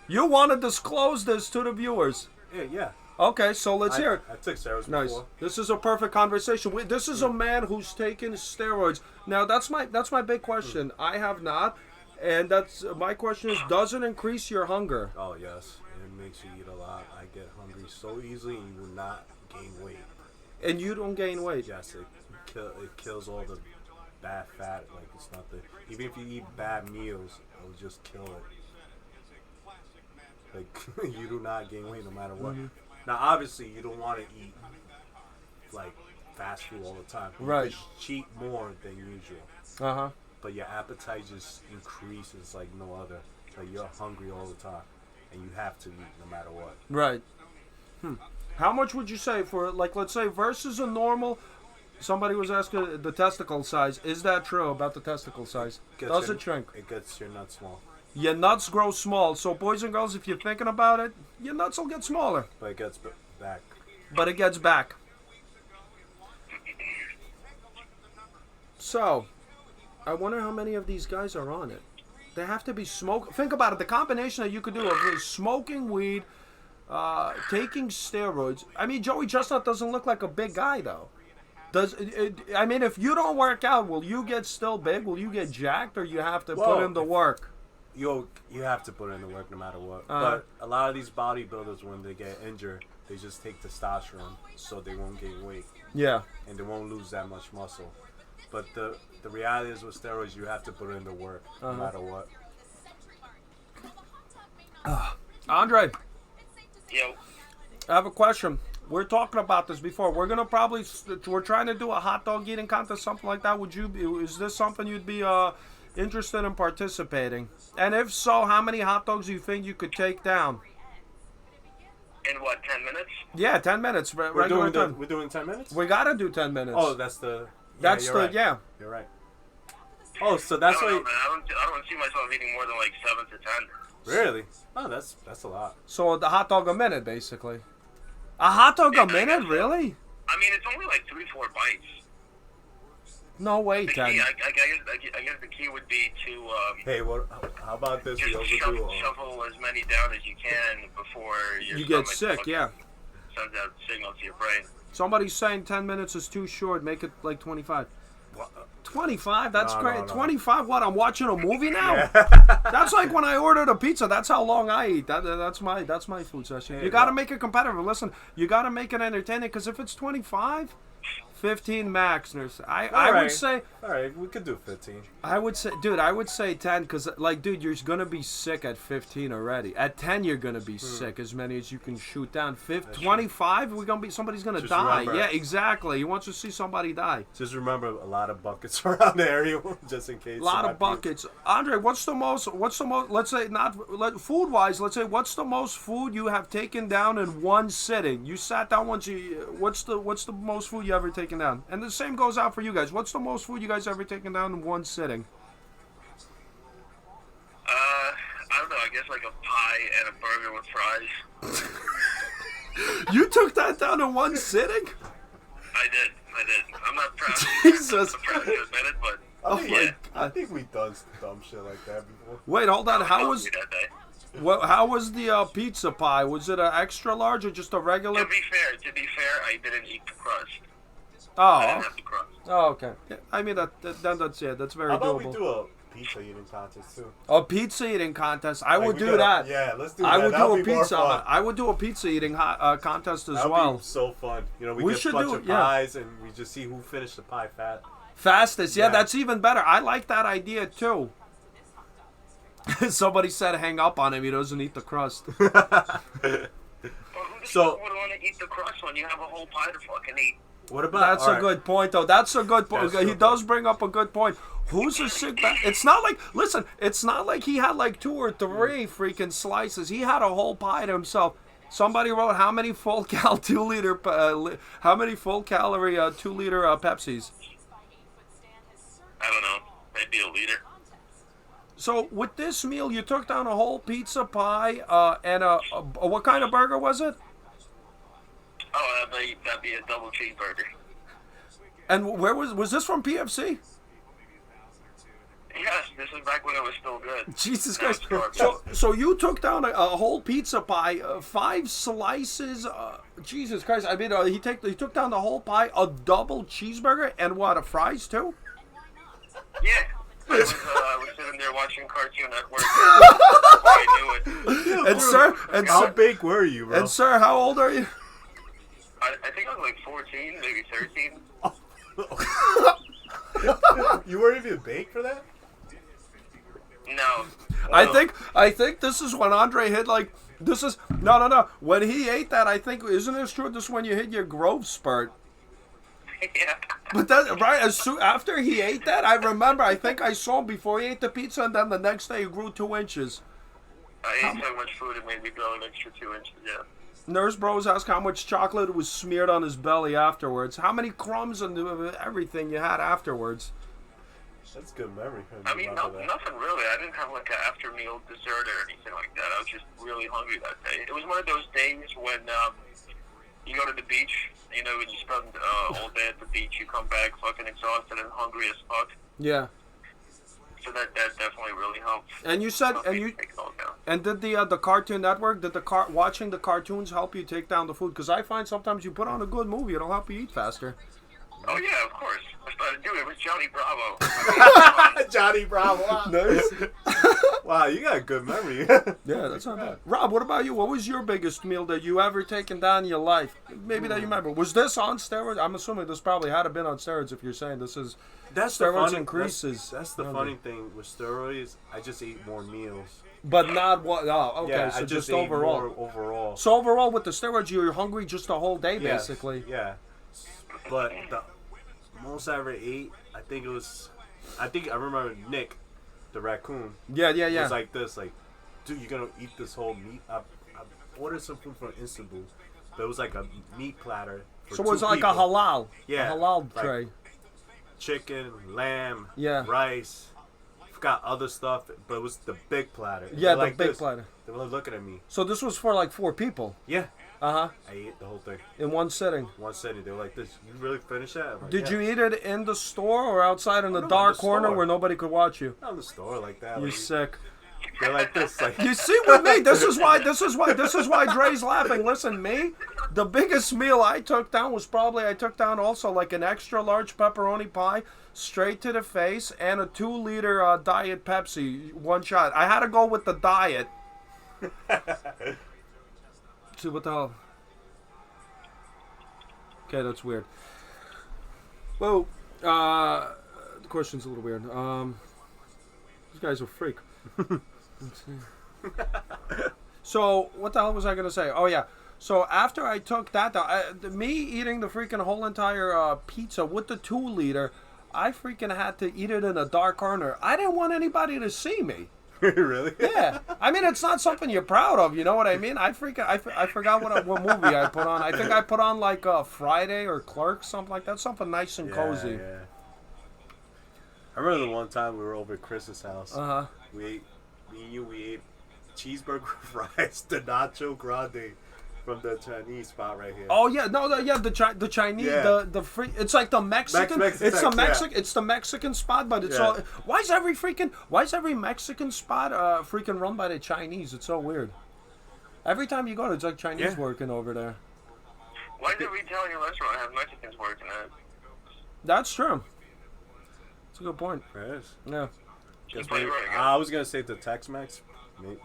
You want to disclose this to the viewers? Yeah. Okay, so let's hear it. I took steroids Nice. before. This is a perfect conversation. This is a man who's taken steroids. Now that's my big question. I have not, and that's my question is: does it increase your hunger? Oh yes, it makes you eat a lot. I get hungry so easily, and you will not gain weight. And you don't gain weight. Yes, it kills all the bad fat. Like it's nothing. Even if you eat bad meals, it'll just kill it. Like you do not gain weight no matter what. Now, obviously, you don't want to eat like fast food all the time. You Right. should cheat more than usual. But your appetite just increases like no other. Like you're hungry all the time, and you have to eat no matter what. Right. How much would you say for, like, let's say versus a normal? Somebody was asking the testicle size. Is that true about the testicle size? Does it shrink? It gets your nuts small, Your nuts grow small. So boys and girls, if you're thinking about it, your nuts will get smaller. but it gets back. But it gets back. So, I wonder how many of these guys are on it. They have to be smoke. Think about it. The combination that you could do of smoking weed, taking steroids. I mean, Joey Chestnut doesn't look like a big guy, though. I mean, if you don't work out, will you get still big? Will you get jacked, or you have to put in the work? You have to put in the work no matter what. But a lot of these bodybuilders, when they get injured, they just take testosterone so they won't gain weight Yeah. and they won't lose that much muscle. But the reality is with steroids, you have to put in the work no matter what. Andre, Yo, I have a question. We're talking about this before. We're trying to do a hot dog eating contest, something like that. Is this something you'd be interested in participating? And if so, how many hot dogs do you think you could take down? in what, 10 minutes? Yeah, 10 minutes. We're Regular time. doing 10 minutes? We gotta do 10 minutes. Oh, that's the... That's you're the right. yeah. You're right. Oh, so that's I don't why... know, man. I don't see myself eating more than like 7 to 10. Really? Oh, that's a lot. So the hot dog a minute, basically. A hot dog a minute, really? I mean, it's only like 3-4 bites. No way, The Ted. key, I guess the key would be to Hey, how about this? We just also do... shovel as many down as you can before your You get stomach sick, yeah. sends out signal to your brain. Somebody's saying 10 minutes is too short. Make it like 25. What? 25? That's No, great. no, no. 25? What? I'm watching a movie now? That's like when I ordered a pizza. That's how long I eat. That's my food session. Hey, You got to no. make it competitive. Listen, you got to make it entertaining because if it's 25, 15 max, nurse. I All would right. say. All right, we could do 15. I would say, dude, I would say 10 because, like, dude, you're going to be sick at 15 already. At 10, you're going to be sick, as many as you can shoot down. 25, somebody's going to Just die. remember- Yeah, exactly. He wants to see somebody die. Just remember a lot of buckets around the area, just in case. A lot of buckets. Andre, what's the most, let's say, food-wise, let's say, what's the most food you have taken down in one sitting? You sat down once, what's the most food you ever taken down? And the same goes out for you guys. What's the most food you guys ever taken down in one sitting? I don't know. I guess like a pie and a burger with fries. You took that down in one sitting? I did. I'm not proud. Jesus. I'm proud to admit it, but Oh I my I think we've done dumb shit like that before. Wait, hold on. How was that day. how was the pizza pie? Was it an extra large or just a regular? To be fair, I didn't eat the crust. I Oh, didn't have the crust. oh, okay. Yeah, I mean that's very How about doable. we do a pizza eating contest too? A pizza eating contest. I Like, would we do gotta- that. Yeah, let's do I that. would That'll do a be more pizza. fun. I would do a pizza eating contest as That'll well. be so fun. You know, we We get should a bunch do of it, yeah. pies and we just see who finished the pie fat. Fastest, yeah, Yeah. that's even better. I like that idea too. Somebody said hang up on him. He doesn't eat the crust. Well, who the So- fuck would want to eat the crust when you have a whole pie to fucking eat? What about? That's all a right, good point, though. That's a good point. That's He true. does bring up a good point. Who's a sick man? It's not like, listen, it's not like he had like 2 or 3 freaking slices. He had a whole pie to himself. Somebody wrote how many full cal 2 liter, how many full calorie 2 liter Pepsis. I don't know. Maybe a liter. So with this meal, you took down a whole pizza pie and what kind of burger was it? Oh, that'd be a double cheeseburger. And where was this from PFC? Yes, this is back when it was still good. Jesus Now Christ! it's garbage. So you took down a whole pizza pie, 5 slices. Jesus Christ! I mean, he took down the whole pie, a double cheeseburger, and what? A fries too? Yeah. I was sitting there watching Cartoon Network. I knew it. And sir, How big were you, bro? and sir, how old are you? I think I was like 14, maybe 13. You weren't even baked for that? No. I think this is when Andrey hit like this is no. When he ate that, I think isn't this true? This is when you hit your growth spurt. Yeah. But that right as soon after he ate that, I remember. I think I saw him before he ate the pizza, and then the next day he grew 2 inches. I ate so much food it made me grow an extra 2 inches, yeah. Nurse Bros asked how much chocolate was smeared on his belly afterwards. How many crumbs and everything you had afterwards? That's good memory. I mean, nothing really. I didn't have like an after meal dessert or anything like that. I was just really hungry that day. It was one of those days when you go to the beach, you know, when you spend all day at the beach, you come back fucking exhausted and hungry as fuck. Yeah. So that definitely really helped. And you said, Helped and me you, take it all down. and did the Cartoon Network, did watching the cartoons help you take down the food? Because I find sometimes you put on a good movie, it'll help you eat faster. Oh yeah, of course. Dude, it was Johnny Bravo. Johnny Bravo. Nice. Wow, you got a good memory. Yeah, that's not bad. Rob, what about you? What was your biggest meal that you ever taken down in your life? Maybe that you remember. Was this on steroids? I'm assuming this probably had to been on steroids if you're saying this is That's the steroids funny, increases. That's the funny thing with steroids. I just ate more meals. But not what? Oh, okay. Yeah, So I just ate overall. more overall. So overall, with the steroids, you're hungry just the whole day, Yes, basically. Yeah. But the most I ever ate, I think I remember Nick, the raccoon. Yeah. Was like this, like, dude, you're gonna eat this whole meat. I ordered some food from Istanbul, but it was like a meat platter. For So it was 2 like people. a halal. Yeah, A halal like tray. Chicken, lamb, Yeah. rice. Forgot other stuff, but it was the big platter. Yeah, They're the like big this. platter. They were looking at me. So this was for like 4 people. Yeah, I ate the whole thing. In one sitting. One setting. They were like, "This, you really finish that?" I'm like, Did yeah. you eat it in the store or outside in the No, in dark the corner store. where nobody could watch you? Not in the store like that. You like, sick. they're like this, like You see with me, this is why Dre's laughing. Listen, me, the biggest meal I took down was probably I took down also like an extra large pepperoni pie, straight to the face, and a 2-liter diet Pepsi, one shot. I had to go with the diet. See what the hell? Okay, that's weird. Well, the question's a little weird. These guys are freak. Let's see. So, what the hell was I going to say? Oh, yeah. So, after I took that, me eating the freaking whole entire pizza with the 2-liter, I freaking had to eat it in a dark corner. I didn't want anybody to see me. Really? Yeah. I mean, it's not something you're proud of, you know what I mean? I forgot what movie I put on. I think I put on, like, Friday or Clerks, something like that. Something nice and cozy. Yeah. I remember the one time we were over at Chris's house. Uh-huh. Me and you ate cheeseburger fries, the nacho grande from the Chinese spot right here. Oh yeah, the Chinese, Yeah. the free. It's like the Mexican. It's the Mexican spot, but it's all. Why is every Mexican spot freaking run by the Chinese? It's so weird. Every time you go, it's like Chinese working over there. Why does every Italian restaurant have Mexicans working at it? That's true. That's a good point. It is. Yeah. I was gonna say the Tex-Mex.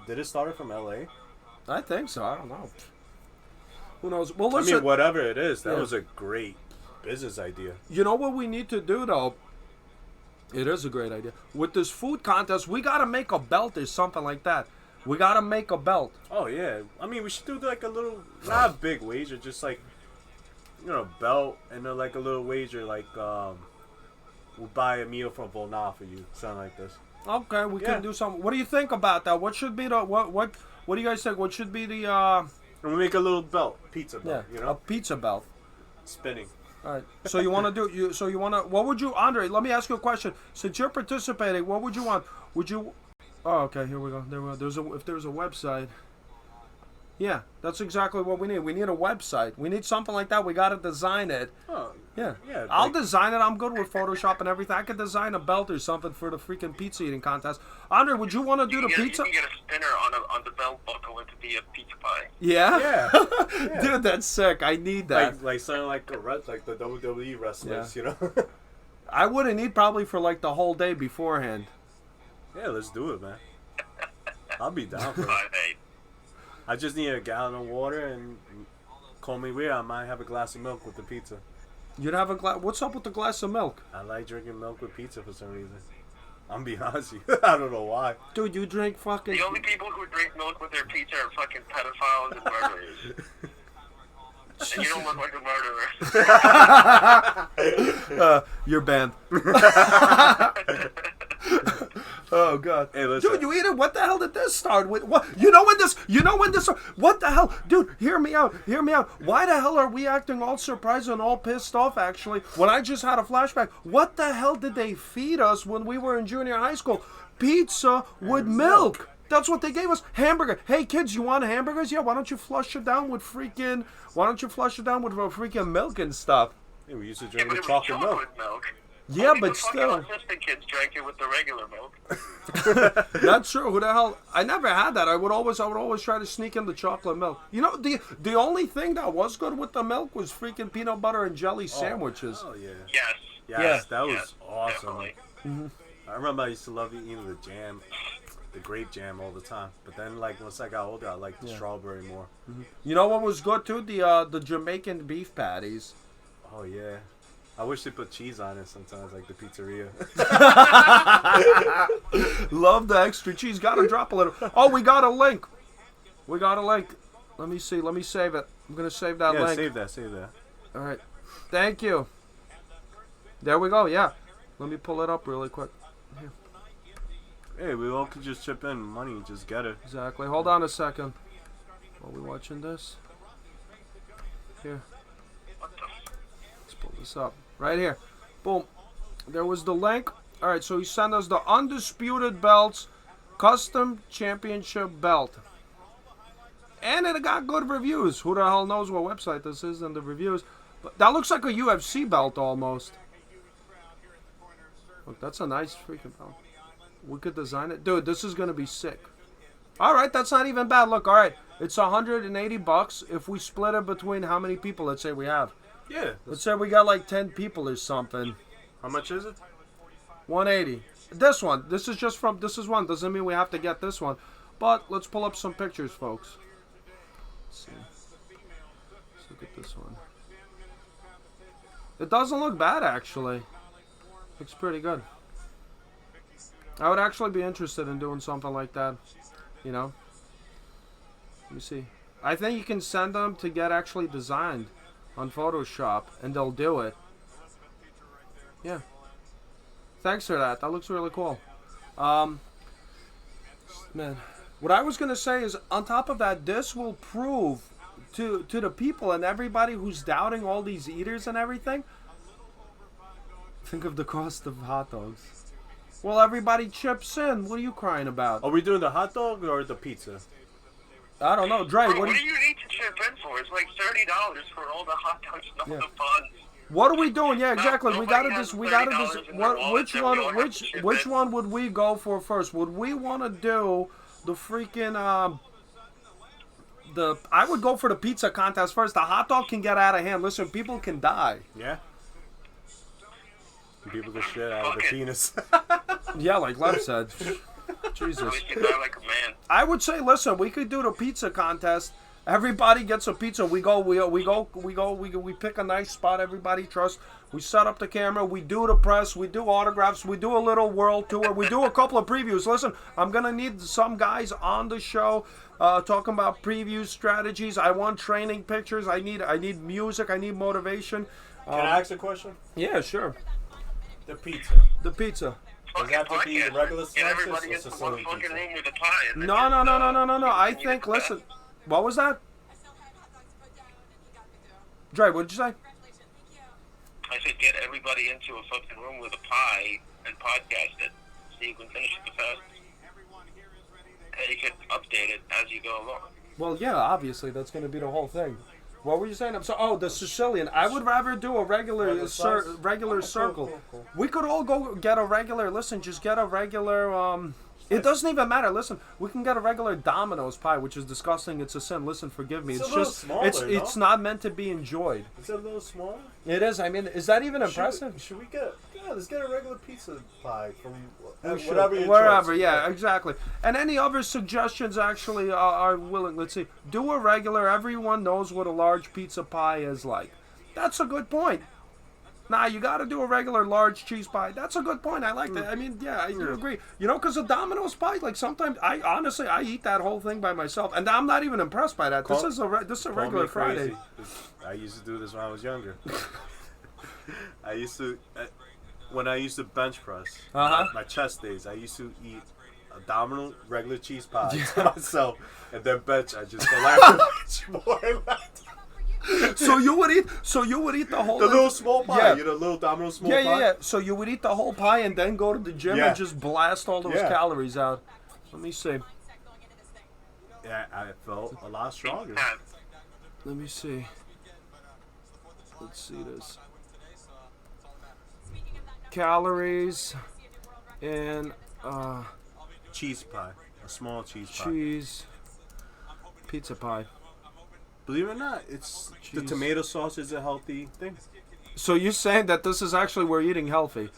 Did it start from LA? I think so. I don't know. Who knows? Well, listen. I mean, whatever it is, that was a great business idea. You know what we need to do, though? It is a great idea. With this food contest, we got to make a belt or something like that. We got to make a belt. Oh, yeah. I mean, we should do like a little, not a big wager, just like, belt and then like a little wager, like, we'll buy a meal from Volna for you. Something like this. Okay, we can do something. What do you think about that? What should be the, what do you guys think? What should be the, And we make a little belt, pizza belt, a pizza belt. Spinning. All right. So you want to do what would you, Andrey? Let me ask you a question. Since you're participating, what would you want? Would you? Oh, okay. Here we go. If there's a website. Yeah, that's exactly what we need. We need a website. We need something like that. We got to design it. Oh. Yeah. Yeah. I'll design it. I'm good with Photoshop and everything. I could design a belt or something for the freaking pizza eating contest. Andrey, would you want to do the pizza? You can get a spinner on the belt buckle to be a pizza pie. Yeah? Yeah. Dude, that's sick. I need that. Like something like the WWE wrestlers, I wouldn't need probably for like the whole day beforehand. Yeah, let's do it, man. I'll be down for it. 5'8". I just need a gallon of water and call me weird. I might have a glass of milk with the pizza. You'd have a glass. What's up with the glass of milk? I like drinking milk with pizza for some reason. I'm being honest with you. I don't know why. Dude, you drink fucking... The only people who drink milk with their pizza are fucking pedophiles and murderers. And you don't look like a murderer. You're banned. Oh god. Hey, listen. Dude, you eat it. What the hell did this start with? What? You know when this? What the hell? Dude, hear me out. Why the hell are we acting all surprised and all pissed off actually when I just had a flashback? What the hell did they feed us when we were in junior high school? Pizza with milk. That's what they gave us. Hamburger. Hey kids, you want hamburgers? Yeah, why don't you flush it down with freaking milk and stuff? Yeah, we used to Yeah, drink but with it was chocolate chocolate milk. milk. Yeah, Only but the fucking still. autistic kids drank it with the regular milk. That's true. Who the hell? I never had that. I would always try to sneak in the chocolate milk. You know, the only thing that was good with the milk was freaking peanut butter and jelly sandwiches. Oh yeah. Yes. Yes, that was Yes, awesome. definitely. I remember I used to love eating the jam, the grape jam all the time. But then, like once I got older, I liked the strawberry more. You know what was good too? The Jamaican beef patties. Oh yeah. I wish they put cheese on it sometimes, like the pizzeria. Love the extra cheese. Gotta drop a little. Oh, we got a link. Let me see. Let me save it. I'm gonna save that link. Yeah, save that. All right. Thank you. There we go. Yeah. Let me pull it up really quick. Here. Hey, we all could just chip in money, just get it. Exactly. Hold on a second. Are we watching this? Here. Let's pull this up. Right here. Boom. There was the link. Alright, so he sent us the Undisputed Belts Custom Championship Belt. And it got good reviews. Who the hell knows what website this is in the reviews. But that looks like a UFC belt almost. Look, that's a nice freaking belt. We could design it. Dude, this is going to be sick. Alright, that's not even bad. Look, alright. It's $180 if we split it between how many people, let's say, we have. Yeah. Let's say we got like 10 people or something. How much is it? 180. This one. This is one. Doesn't mean we have to get this one. But let's pull up some pictures, folks. Let's see. Let's look at this one. It doesn't look bad, actually. Looks pretty good. I would actually be interested in doing something like that. You know? Let me see. I think you can send them to get actually designed on Photoshop, and they'll do it. Yeah. Thanks for that. That looks really cool. Man. What I was going to say is, on top of that, this will prove to the people and everybody who's doubting all these eaters and everything, think of the cost of hot dogs. Well, everybody chips in. What are you crying about? Are we doing the hot dog or the pizza? I don't know. Dre, Bro, what what do do you... you need to chip in for? It's like $30 for all the hot dogs and all the buns. What are we doing? Yeah, exactly. We Nobody gotta has just. We gotta $30 just. in their What? wallet Which that one? we all have to chip Which in. one would we go for first? Would we want to do the freaking the? I would go for the pizza contest first. The hot dog can get out of hand. Listen, people can die. Yeah. People get shit out of Fuck the it. penis. Yeah, like Lev said. At Jesus. least you die like a man. I would say, listen, we could do the pizza contest. Everybody gets a pizza. We pick a nice spot everybody trusts. We set up the camera. We do the press. We do autographs. We do a little world tour. We do a couple of previews. Listen, I'm gonna need some guys on the show talking about preview strategies. I want training pictures. I need music. I need motivation. Can I ask a question? Yeah, sure. The pizza. The pizza. Does it have to be Podcast. regular Get slices everybody or into one Sicilian fucking pizza? room with a pie. And then No. just, I continue think. to Listen. pass. What was that? Dre, what did you say? I said get everybody into a fucking room with a pie and podcast it so you can finish it the fastest. And you can update it as you go along. Well, yeah, obviously that's going to be the whole thing. What were you saying? The Sicilian. I would rather do a regular circle. Cool. We could all go get a regular. Listen, just get a regular. It doesn't even matter. Listen, we can get a regular Domino's pie, which is disgusting. It's a sin. Listen, forgive me. It's It's a little just smaller, it's no? not meant to be enjoyed. Is it a little smaller? It is. I mean, is that even impressive? Should we get? Yeah, let's get a regular pizza pie from We should. whatever your Wherever, choice. yeah, exactly. And any other suggestions actually are willing. Let's see. Do a regular. Everyone knows what a large pizza pie is like. That's a good point. Nah, you got to do a regular large cheese pie. That's a good point. I like that. I mean, yeah, I do agree. You know, because a Domino's pie, like sometimes I eat that whole thing by myself, and I'm not even impressed by that. This is a Call regular me Friday. crazy. I used to do this when I was younger. I used to, when I used to bench press, my chest days, I used to eat a Domino regular cheese pie to myself, and then bench. I just collapsed much more and left. So you would eat the whole The little small pie, Yeah. you know, little Domino small pie. Yeah. So you would eat the whole pie and then go to the gym Yeah. and just blast all those Yeah. calories out. Let me see. Yeah, I felt a lot stronger. Let me see. Let's see this. Calories and Cheese pie, a small cheese pie. cheese pizza pie. Believe it or not, the Cheese. tomato sauce is a healthy thing. So you're saying that this is actually we're eating healthy.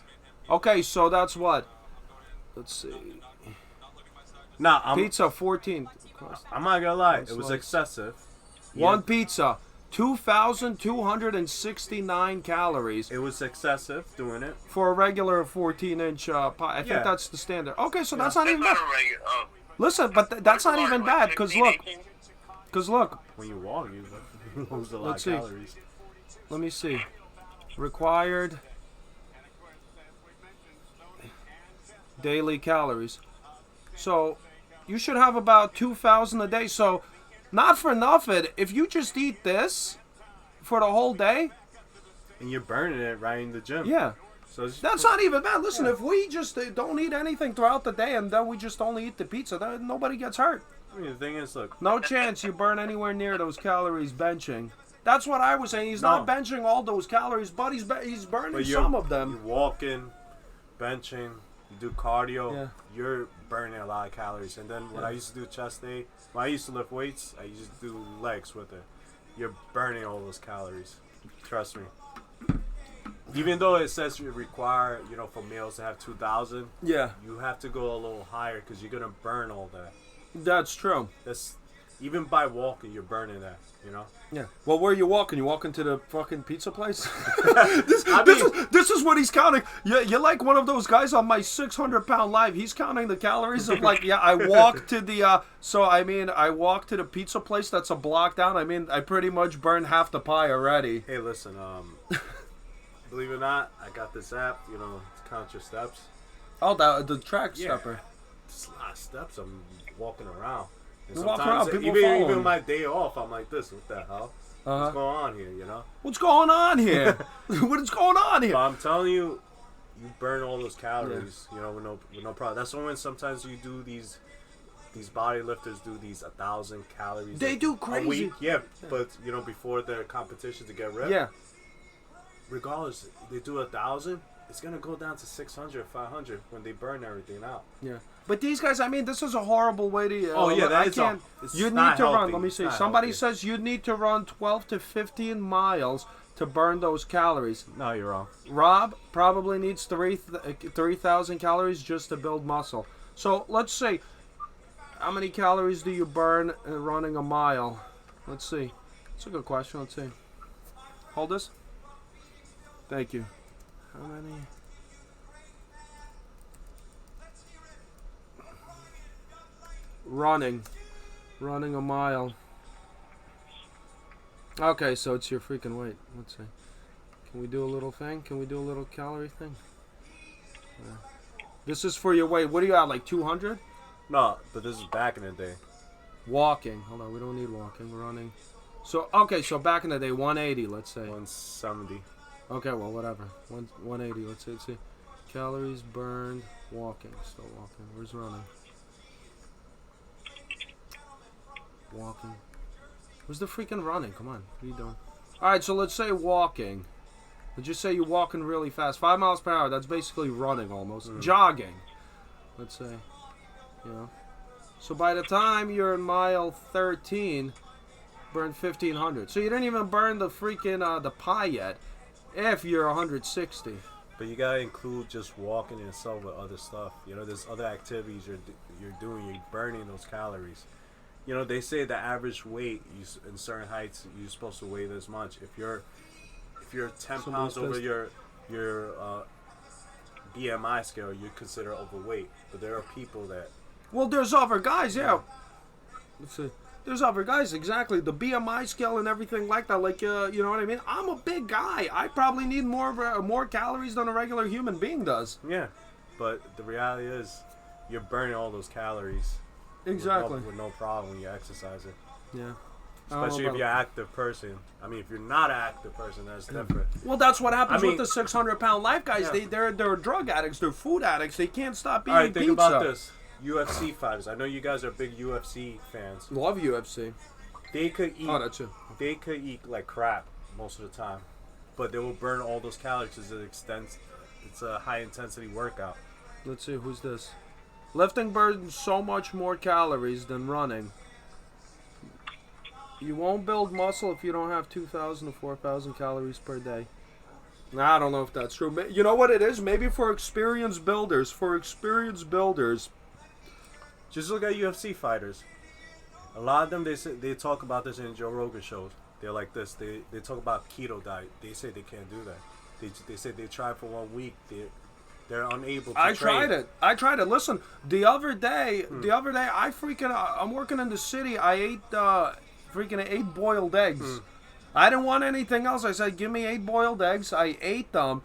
Okay, so that's what? Let's see. Nah, Pizza 14. I'm not gonna lie, One it was slice. excessive. One pizza, 2,269 calories It was excessive doing it. for a regular 14-inch pie. I think Yeah. that's the standard. Okay, so that's not That's even not bad. a regular. Listen, but that's not even bad because look, When you walk, you lose a lot Let's of see. calories. let me see. Required daily calories. So you should have about 2,000 a day. So not for nothing, if you just eat this for the whole day, And you're burning it right in the gym. yeah. So it's That's not even bad. Listen, if we just don't eat anything throughout the day and then we just only eat the pizza, then nobody gets hurt. I mean, the thing is, look, No chance you burn anywhere near those calories benching. That's what I was saying. He's not No. benching all those calories, but he's burning but some of them. You're walking, benching, you do cardio, Yeah. you're burning a lot of calories. And then when I used to do chest day, when I used to lift weights, I used to do legs with it. You're burning all those calories. Trust me. Even though it says you require, for males to have 2,000, Yeah, you have to go a little higher because you're gonna burn all that. that's true. That's Even by walking, you're burning that. You know. Yeah. Well, where are you walking? You walking to the fucking pizza place? I mean, this is what he's counting. You're like one of those guys on my 600-pound live. He's counting the calories of like, yeah, I walk to the, I walk to the pizza place that's a block down. I mean, I pretty much burned half the pie already. Hey, listen, believe it or not, I got this app, you know, to count your steps. Oh, the track stepper. It's a lot of steps. I'm walking around. And you walk around, people even my day off, I'm like this. What the hell? What's going on here? You know? What's going on here? What is going on here? But I'm telling you, you burn all those calories. You know, with no problem. That's when sometimes you do these body lifters do these 1,000 calories. They do crazy. A week. Yeah, but you know, before their competition to get ripped. Yeah. Regardless, they do 1,000. It's gonna go down to 600, 500 when they burn everything out. Yeah. But these guys, I mean, this is a horrible way to. You need to run. Let me see. Somebody says you need to run 12 to 15 miles to burn those calories. No, you're wrong. Rob probably needs 3,000 calories just to build muscle. So let's see. How many calories do you burn running a mile? Let's see. That's a good question. Let's see. Hold this. Thank you. How many? Running a mile. Okay, so it's your freaking weight. Let's see. Can we do a little thing? Can we do a little calorie thing? This is for your weight. What do you have, like 200? No, but this is back in the day. Walking. Hold on, we don't need walking. We're running. So, okay, so back in the day, 180, let's say. 170. Okay, well, whatever. 180, let's see. Calories burned, walking. Still walking. Where's running? Walking. Where's the freaking running? Come on. What are you doing? Alright, so let's say walking. Let's just say you're walking really fast. 5 miles per hour. That's basically running almost. Jogging. Let's say. You know. So by the time you're in mile 13, burn 1,500. So you didn't even burn the freaking the pie yet. If you're 160. But you gotta include just walking in itself with other stuff. You know, there's other activities you're doing. You're burning those calories. You know, they say the average weight in certain heights you're supposed to weigh this much. If you're 10 pounds over your BMI scale, you're considered overweight. But there are people that. Well, there's other guys, yeah. Let's see. There's other guys, exactly. The BMI scale and everything like that. Like, you know what I mean? I'm a big guy. I probably need more calories than a regular human being does. Yeah, but the reality is, you're burning all those calories. Exactly. With no problem when you exercise it. Yeah. Especially if you're an active person. I mean, if you're not an active person, that's different. Well, that's what happens with the 600-pound life guys. Yeah. They're drug addicts. They're food addicts. They can't stop eating All right, think pizza. about this. UFC fighters. I know you guys are big UFC fans. Love UFC. They could eat. Oh, that's it. They could eat like crap most of the time, but they will burn all those calories to the extent it's a high intensity workout. Let's see, who's this? Lifting burns so much more calories than running. You won't build muscle if you don't have 2,000 to 4,000 calories per day. I don't know if that's true. You know what it is? Maybe for experienced builders. Just look at UFC fighters. A lot of them, they talk about this in Joe Rogan shows. They're like this. They talk about keto diet. They say they can't do that. They said they tried for 1 week. They're unable to train. I tried it. Listen, the other day, I'm working in the city. I ate 8 boiled eggs. I didn't want anything else. I said, give me 8 boiled eggs. I ate them.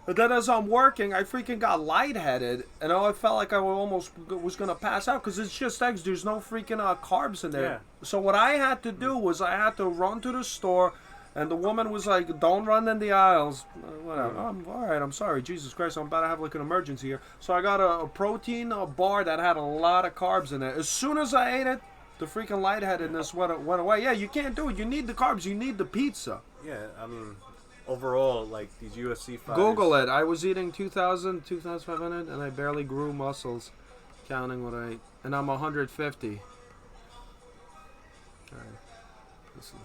But then as I'm working, I freaking got lightheaded. And I felt like I almost was going to pass out because it's just eggs. There's no freaking carbs in there. Yeah. So what I had to do was I had to run to the store. And the woman was like, don't run in the aisles. Whatever. All right, I'm sorry. Jesus Christ, I'm about to have like an emergency here. So I got a protein bar that had a lot of carbs in it. As soon as I ate it, the freaking lightheadedness went away. Yeah, you can't do it. You need the carbs. You need the pizza. Yeah, I mean, overall, like these UFC fighters. Google it. I was eating 2,000, 2,500, and I barely grew muscles counting what I ate. And I'm 150. All right. Listen.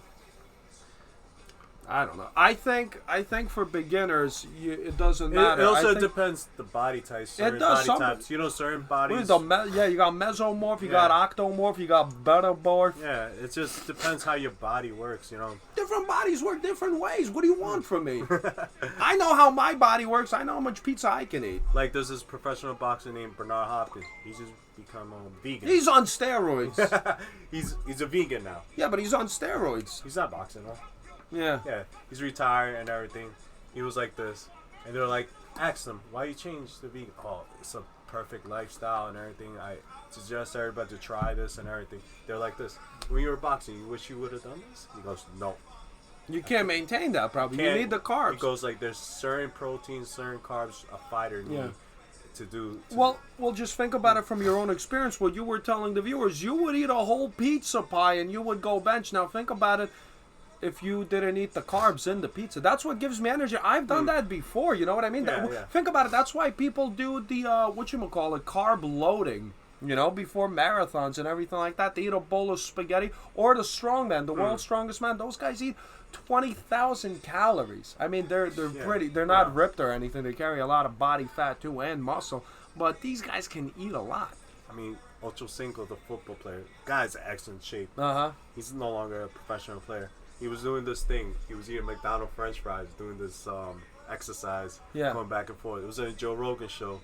I don't know. I think for beginners, it doesn't matter. It also I think depends the body types. Certain does, body types. You know, certain bodies. yeah, you got mesomorph, you got octomorph, you got betamorph. Yeah, it just depends how your body works. You know. Different bodies work different ways. What do you want from me? I know how my body works. I know how much pizza I can eat. Like there's this professional boxer named Bernard Hopkins. He's just become a vegan. He's on steroids. he's a vegan now. Yeah, but he's on steroids. He's not boxing though. Yeah. Yeah, he's retired and everything. He was like this, and they're like, ask him why you changed to vegan. Oh, it's a perfect lifestyle and everything. I suggest everybody to try this and everything. They're like this. When you were boxing, you wish you would have done this? He goes, no. You can't maintain that probably. You need the carbs. He goes like, there's certain proteins, certain carbs a fighter needs to do. Well, just think about it from your own experience. What you were telling the viewers, you would eat a whole pizza pie and you would go bench. Now think about it. If you didn't eat the carbs in the pizza, that's what gives me energy. I've done that before. You know what I mean? Yeah. Think about it. That's why people do the carb loading. You know, before marathons and everything like that, they eat a bowl of spaghetti. Or the strongman, the world's strongest man. Those guys eat 20,000 calories. I mean, they're pretty. They're not ripped or anything. They carry a lot of body fat too and muscle. But these guys can eat a lot. I mean, Ocho Cinco, the football player, guy's in excellent shape. He's no longer a professional player. He was doing this thing. He was eating McDonald's French fries, doing this exercise, going back and forth. It was a Joe Rogan show,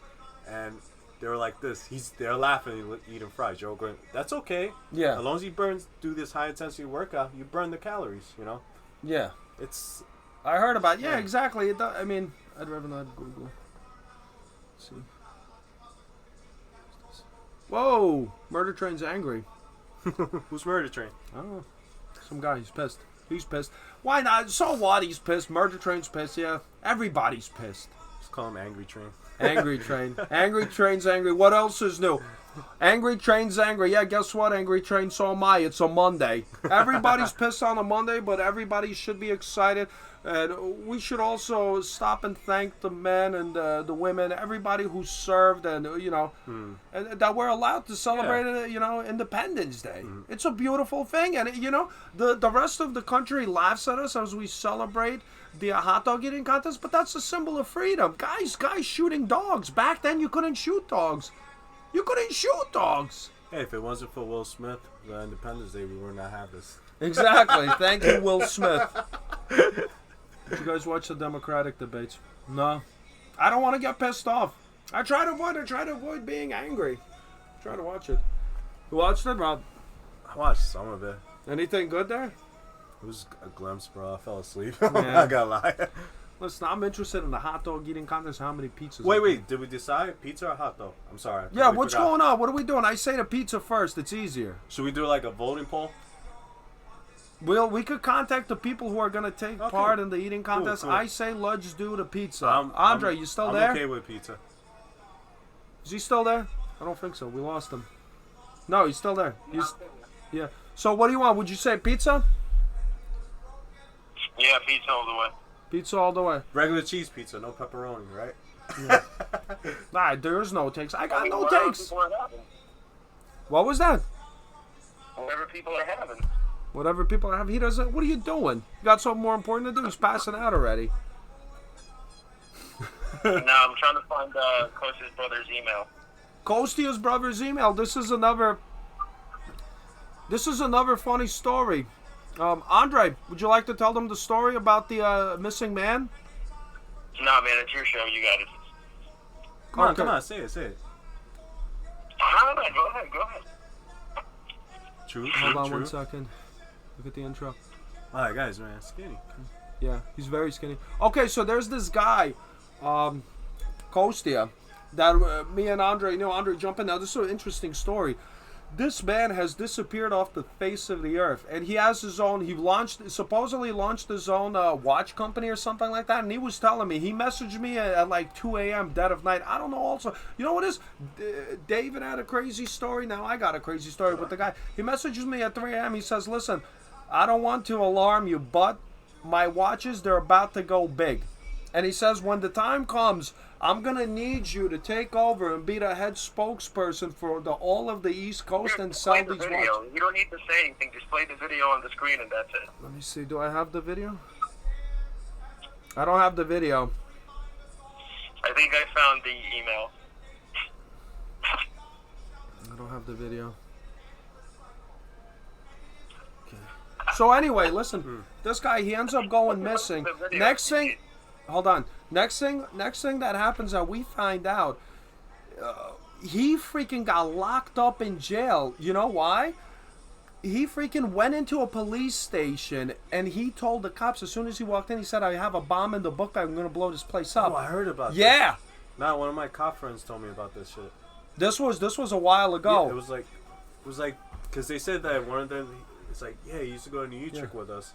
and they were like this. They're laughing, eating fries. Joe Rogan, that's okay. Yeah. As long as you do this high intensity workout, you burn the calories. You know. Yeah. It's. I heard about it. Yeah, exactly. It I mean, I'd rather not Google. Let's see. Whoa! Murder Train's angry. Who's Murder Train? I don't know. Some guy. He's pissed. He's pissed. Why not? So what? He's pissed. Murder Train's pissed. Yeah. Everybody's pissed. Just call him Angry Train. Angry Train. Angry Train's angry. What else is new? Angry Train's angry. Yeah, guess what? Angry Train, so am I. It's a Monday. Everybody's pissed on a Monday, but everybody should be excited. And we should also stop and thank the men and the women, everybody who served, and and that we're allowed to celebrate, Independence Day. It's a beautiful thing, and the rest of the country laughs at us as we celebrate the hot dog eating contest, but that's a symbol of freedom. Guys shooting dogs. Back then, you couldn't shoot dogs. You couldn't shoot dogs. Hey, if it wasn't for Will Smith, the Independence Day, we would not have this. Exactly. Thank you, Will Smith. Did you guys watch the Democratic debates? No. I don't want to get pissed off. I try to avoid being angry. Try to watch it. You watched it, Rob? I watched some of it. Anything good there? It was a glimpse, bro. I fell asleep. Yeah. I gotta lie. Listen, I'm interested in the hot dog eating contest. How many pizzas? Wait. Did we decide pizza or hot dog? I'm sorry. Yeah, what's going on? What are we doing? I say the pizza first. It's easier. Should we do like a voting poll? We could contact the people who are going to take part in the eating contest. Cool. I say let's do the pizza. Andrey, you still there? I'm okay with pizza. Is he still there? I don't think so. We lost him. No, he's still there. Yeah. So what do you want? Would you say pizza? Yeah, pizza all the way. Pizza all the way. Regular cheese pizza, no pepperoni, right? Yeah. Nah, there is no takes. I got no takes. What was that? Whatever people are having. Whatever people have, he doesn't. What are you doing? You got something more important to do. He's passing out already. No, I'm trying to find Costa's brother's email. Costa's brother's email. This is another funny story. Andrey, would you like to tell them the story about the missing man? No, man, it's your show. You got it. Come on, say it. Go ahead. True. Hold on 1 second. Look at the intro. All right, guys, man, skinny. Yeah, he's very skinny. Okay, so there's this guy, Kostia, that me and Andrey, Andrey, jump in now. This is an interesting story. This man has disappeared off the face of the earth, and he has his own. He supposedly launched his own watch company or something like that. And he was telling me, he messaged me at like 2 a.m. dead of night. I don't know. Also, you know what is? David had a crazy story. Now I got a crazy story with the guy. He messages me at 3 a.m. He says, "Listen, I don't want to alarm you, but my watches, they're about to go big." And he says, when the time comes, I'm going to need you to take over and be the head spokesperson for all of the East Coast and sell these watches. You don't need to say anything. Just play the video on the screen and that's it. Let me see. Do I have the video? I don't have the video. I think I found the email. I don't have the video. Okay. So anyway, listen. This guy, he ends up going missing. Next thing, hold on. Next thing that happens that we find out, he freaking got locked up in jail. You know why? He freaking went into a police station and he told the cops as soon as he walked in, he said, "I have a bomb in the book bag. I'm going to blow this place up." Oh, I heard about that. Yeah. Nah, one of my cop friends told me about this shit. This was a while ago. Yeah, it was like, because they said that one of them, it's like, yeah, he used to go to New York with us.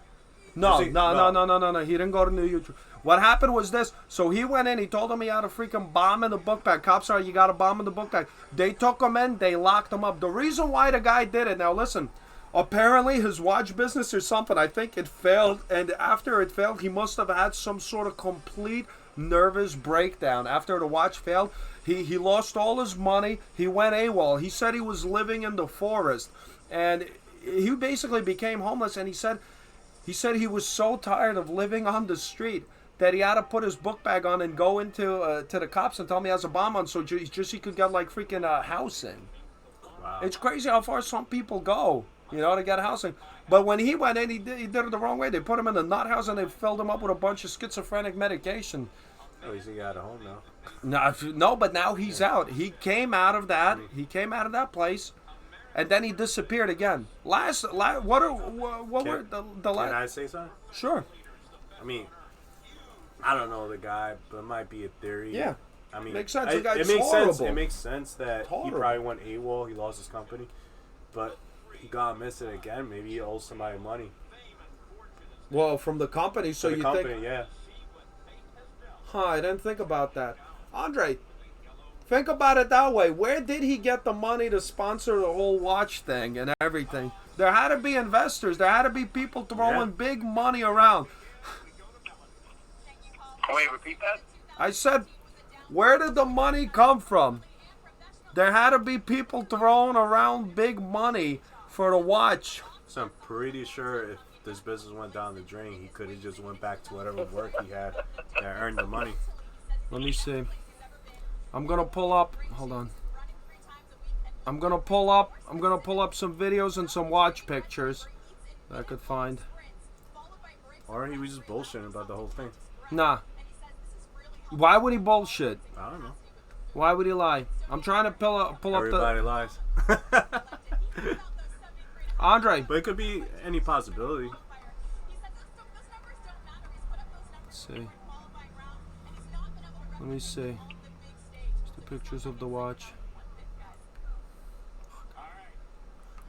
No. He didn't go to New York. What happened was this. So he went in. He told him he had a freaking bomb in the book bag. Cops are, you got a bomb in the book bag. They took him in. They locked him up. The reason why the guy did it. Now listen. Apparently his watch business or something. I think it failed. And after it failed, he must have had some sort of complete nervous breakdown. After the watch failed, he lost all his money. He went AWOL. He said he was living in the forest. And he basically became homeless. And he said he was so tired of living on the street that he had to put his book bag on and go into to the cops and tell me he has a bomb on, so just he could get like freaking housing. Wow. It's crazy how far some people go, you know, to get housing. But when he went in, he did it the wrong way. They put him in the nut house and they filled him up with a bunch of schizophrenic medication. At least he got a home now. No, but now he's out. He came out of that. He came out of that place. And then he disappeared again. What were the last? Can I say something? Sure. I mean, I don't know the guy, but it might be a theory. Yeah. I mean, makes sense. It makes sense. It makes sense that he probably went AWOL. He lost his company, but he got missing again. Maybe he owes somebody money. Well, from the company, so you think? Yeah. Huh? I didn't think about that, Andrey. Think about it that way. Where did he get the money to sponsor the whole watch thing and everything? There had to be investors. There had to be people throwing big money around. Wait, repeat that? I said, where did the money come from? There had to be people throwing around big money for the watch. So I'm pretty sure if this business went down the drain, he could have just went back to whatever work he had that earned the money. Let me see. I'm gonna pull up. Hold on. I'm gonna pull up some videos and some watch pictures that I could find. Or he was just bullshitting about the whole thing. Nah. Why would he bullshit? I don't know. Why would he lie? I'm trying to pull up Everybody lies. Andrey. But it could be any possibility. Let's see. Let me see. Pictures of the watch.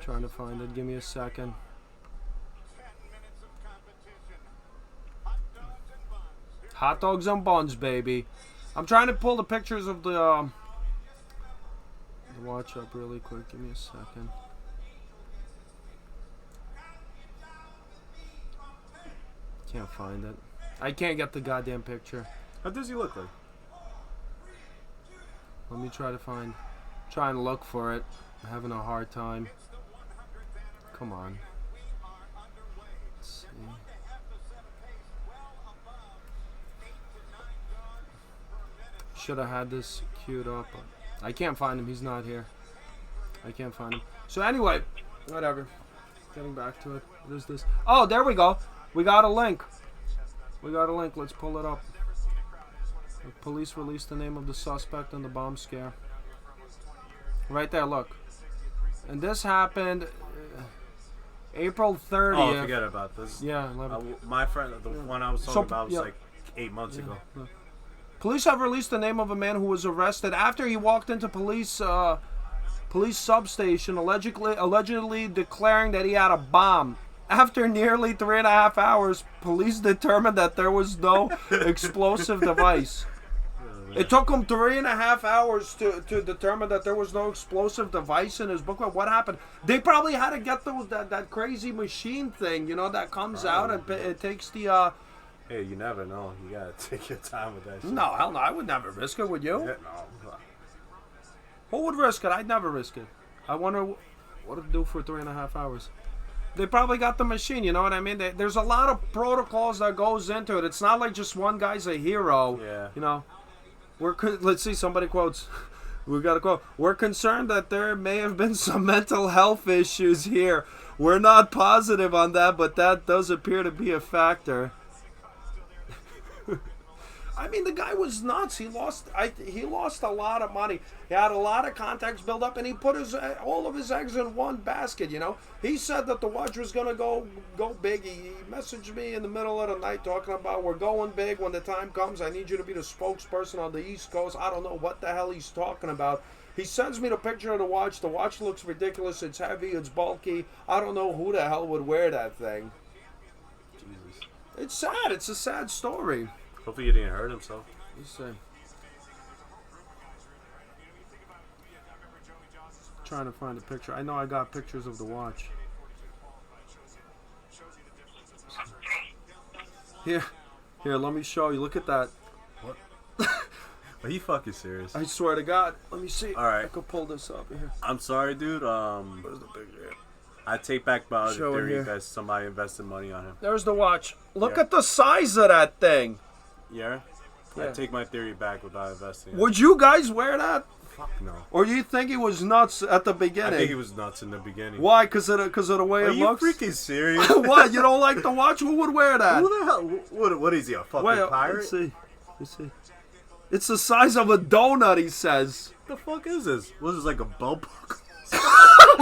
Trying to find it. Give me a second. Hot dogs and buns, baby. I'm trying to pull the pictures of the watch up really quick. Give me a second. Can't find it. I can't get the goddamn picture. How does he look like? Let me try and look for it. I'm having a hard time. Come on. Let's see. Should have had this queued up. I can't find him. He's not here. I can't find him. So anyway, whatever. Getting back to it. What is this? Oh, there we go. We got a link. Let's pull it up. The police released the name of the suspect in the bomb scare. Right there, look. And this happened April 30th. Oh, forget about this. Yeah, my friend, the one I was talking about was like 8 months ago. Yeah. Police have released the name of a man who was arrested after he walked into police substation, allegedly declaring that he had a bomb. After nearly 3.5 hours, police determined that there was no explosive device. It took them 3.5 hours to determine that there was no explosive device in his booklet. What happened? They probably had to get that crazy machine thing, you know, that comes out and it takes the... Hey, you never know. You gotta take your time with that shit. No, hell no. I would never risk it, would you? Yeah, no. Who would risk it? I'd never risk it. I wonder what it'd do for 3.5 hours. They probably got the machine, you know what I mean? There's a lot of protocols that goes into it. It's not like just one guy's a hero. Yeah. You know, let's see, somebody quotes. We got a quote. We're concerned that there may have been some mental health issues here. We're not positive on that, but that does appear to be a factor. I mean, the guy was nuts. He lost a lot of money. He had a lot of contacts built up, and he put all of his eggs in one basket. You know, he said that the watch was gonna go big. He messaged me in the middle of the night talking about we're going big when the time comes. I need you to be the spokesperson on the East Coast. I don't know what the hell he's talking about. He sends me the picture of the watch. The watch looks ridiculous. It's heavy. It's bulky. I don't know who the hell would wear that thing. Jesus. It's sad. It's a sad story. Hopefully he didn't hurt himself. Let's see. Trying to find a picture. I know I got pictures of the watch. Here, let me show you. Look at that. What? Are you fucking serious? I swear to God. Let me see. All right. I could pull this up here. I'm sorry, dude. Where's the picture? I take back my other Show it theory here. that somebody invested money on him. There's the watch. Look Yeah. at the size of that thing. Yeah? I Yeah. take my theory back without investing. Would you guys wear that? Fuck no. Or you think he was nuts at the beginning? I think he was nuts in the beginning. Why? Because of the way Are it you looks? freaking serious? What? You don't like the watch? Who would wear that? Who the hell? What is he, a fucking Wait, pirate? let's see. Let's see. It's the size of a donut, he says. What the fuck is this? Was this like a belt buckle?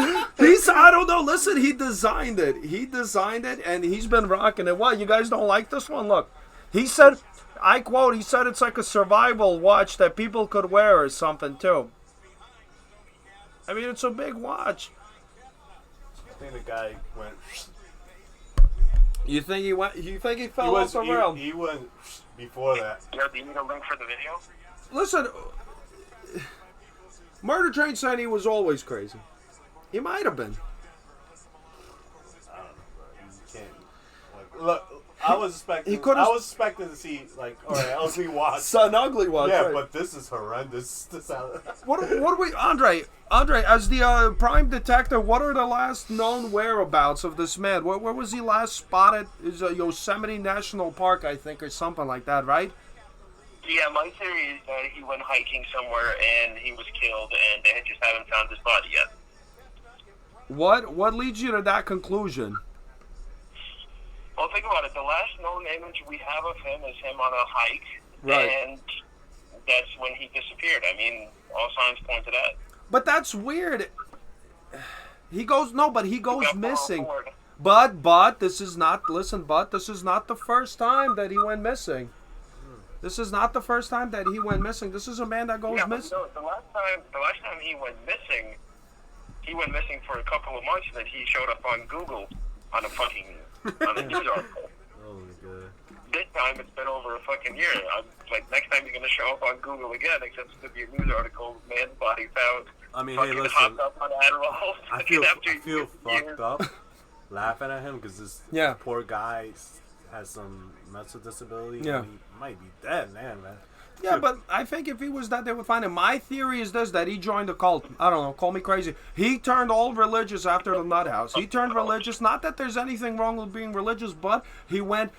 I don't know. Listen, he designed it. He designed it, and he's been rocking it. What? You guys don't like this one? Look. He said, I quote, he said it's like a survival watch that people could wear or something, too. I mean, it's a big watch. I think the guy went. You think he went? You think he fell off the rail? He went before that. Yo, do you need a link for the video? Listen, Murder Train said he was always crazy. He might have been. I don't know, bro. You can't. Like, look, I was expecting. could've- I was expecting to see like, all right, ugly watch. Son ugly watch. Yeah, right. but this is horrendous. What do we, Andrey, as the prime detective, what are the last known whereabouts of this man? Where was he last spotted? Is Yosemite National Park, I think, or something like that, right? Yeah, my theory is that he went hiking somewhere and he was killed, and they just haven't found his body yet. What leads you to that conclusion? Well, think about it. The last known image we have of him is him on a hike, Right. and that's when he disappeared. I mean, all signs point to that. But that's weird. He goes Got missing. forward. But this is not. Listen, but this is not the first time that he went missing. This is not the first time that he went missing. This is a man that goes Yeah, but missing. no, the last time he went missing for a couple of months, and then he showed up on Google on a news article. Oh my god. This time it's been over a fucking year. I'm like, next time you're gonna show up on Google again, except it's gonna be a news article, man's body found. I mean, Fucking hey, listen. hopped up on Adderall. I feel years. fucked up laughing at him because this Yeah. poor guy has some mental disability. Yeah. And he might be dead, man. Yeah, but I think if he was dead, they would find him. My theory is this, that he joined a cult. I don't know, call me crazy. He turned all religious after the nut house. He turned religious. Not that there's anything wrong with being religious, but he went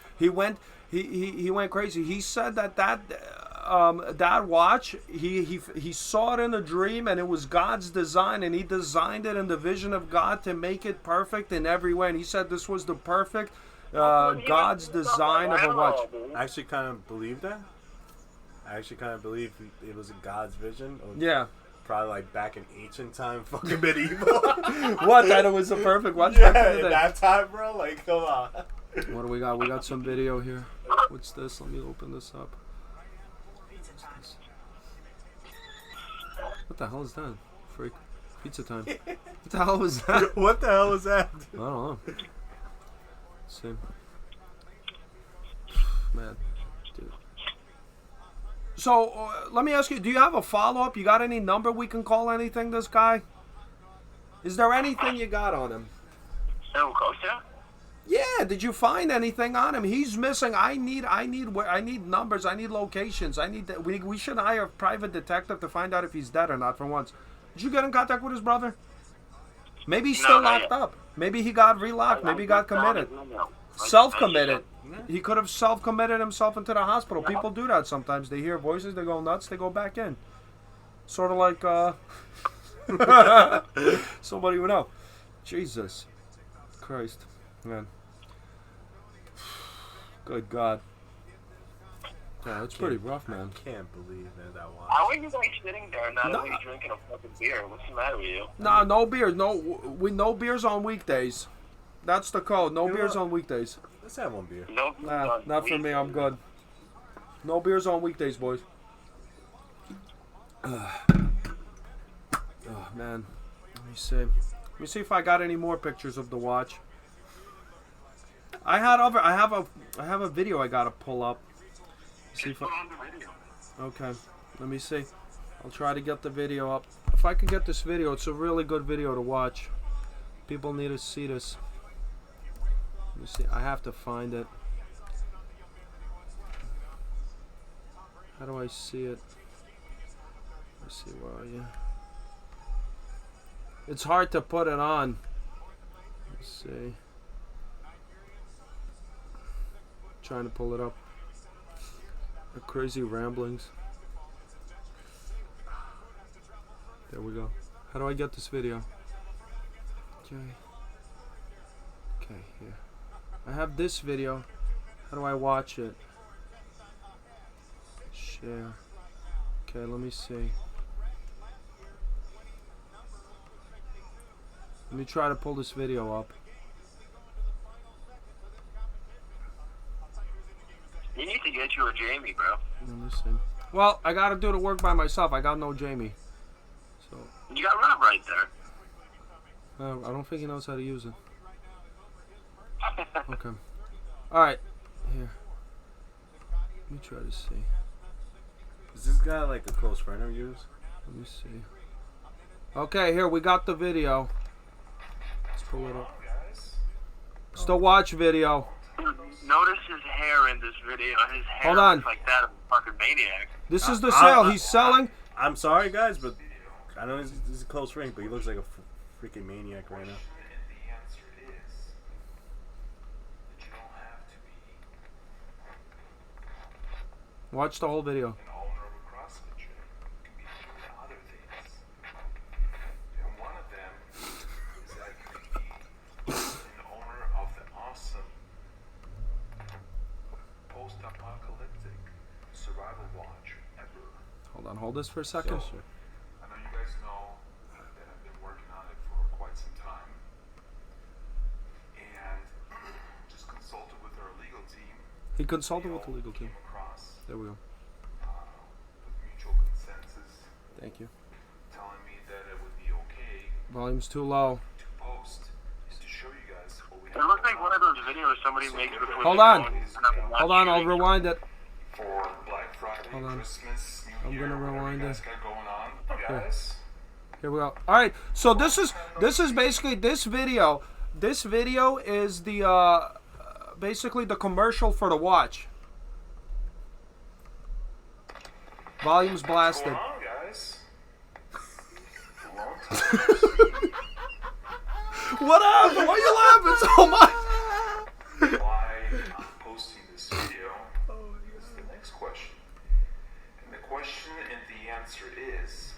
crazy. He said that watch, he saw it in a dream, and it was God's design, and he designed it in the vision of God to make it perfect in every way. And he said this was the perfect God's design of a watch. I actually kind of believe that. I actually kind of believe it was a God's vision. Of Yeah. Probably like back in ancient time, fucking medieval. What? That it was the perfect watch? Yeah, back in the in day? that time, bro. Like, come on. What do we got? We got some video here. What's this? Let me open this up. What's this? What the hell is that? Freak. Pizza time. What the hell was that? What the hell was that? I don't know. Let's see. Man. Dude. So, let me ask you, do you have a follow-up? You got any number we can call anything, this guy? Is there anything you got on him? Who, Costa? Yeah, did you find anything on him? He's missing. I need numbers. I need locations. We should hire a private detective to find out if he's dead or not for once. Did you get in contact with his brother? Maybe he's No, still not locked yet. up. Maybe he got relocked. Maybe he got committed. Self-committed. He could have self-committed himself into the hospital. People do that sometimes. They hear voices, they go nuts, they go back in. Sort of like somebody would know. Jesus Christ, man. Good God. Yeah, it's pretty rough, man. Can't believe that wild. How are you guys sitting there not only drinking a fucking beer? What's the matter with you? No, no beers. No beers on weekdays. That's the code. No beers on weekdays. Let's have one beer. No, Nah, not for me. I'm good. No beers on weekdays, boys. Oh man, let me see. Let me see if I got any more pictures of the watch. I have a video I gotta pull up. See if okay, let me see. I'll try to get the video up. If I can get this video, it's a really good video to watch. People need to see this. Let me see. I have to find it. How do I see it? Let's see, where are you? It's hard to put it on. Let's see. Trying to pull it up. The crazy ramblings. There we go. How do I get this video? Okay. Okay, here. I have this video. How do I watch it? Share. Okay, let me see. Let me try to pull this video up. You need to get you a Jamie, bro. Let me see. Well, I gotta do the work by myself. I got no Jamie. So. You got Rob right there. I don't think he knows how to use it. Okay. Alright. Here. Let me try to see. Is this guy like a close friend of yours? Let me see. Okay, here we got the video. Let's pull it up. It's the watch video. Notice his hair in this video. His hair Hold on. looks like that of a fucking maniac. This is the sale. He's selling. I'm sorry, guys, but I know he's a close friend, but he looks like a freaking maniac right now. Watch the whole video. Hold this for a second. Sure. I know you guys know that I've been working on it for quite some time, and just consulted with our legal team. He consulted with the legal team. Across, There we go. with mutual consensus, Thank you. telling me that it would be okay Volume's too low. to post, is to show you guys what we It looks like one of those videos somebody makes before Hold they on. go and have a Hold on, I'll rewind it. for Black Friday, Hold on. Christmas, New I'm Year, gonna whatever rewind you guys it. got going on, guys. Here we go. All right. So this is basically this video. This video is the basically the commercial for the watch. Volume's blasted. What's going on, guys? What happened? Why are you laughing so much? Why I'm posting this video is the next question. And the question and the answer is,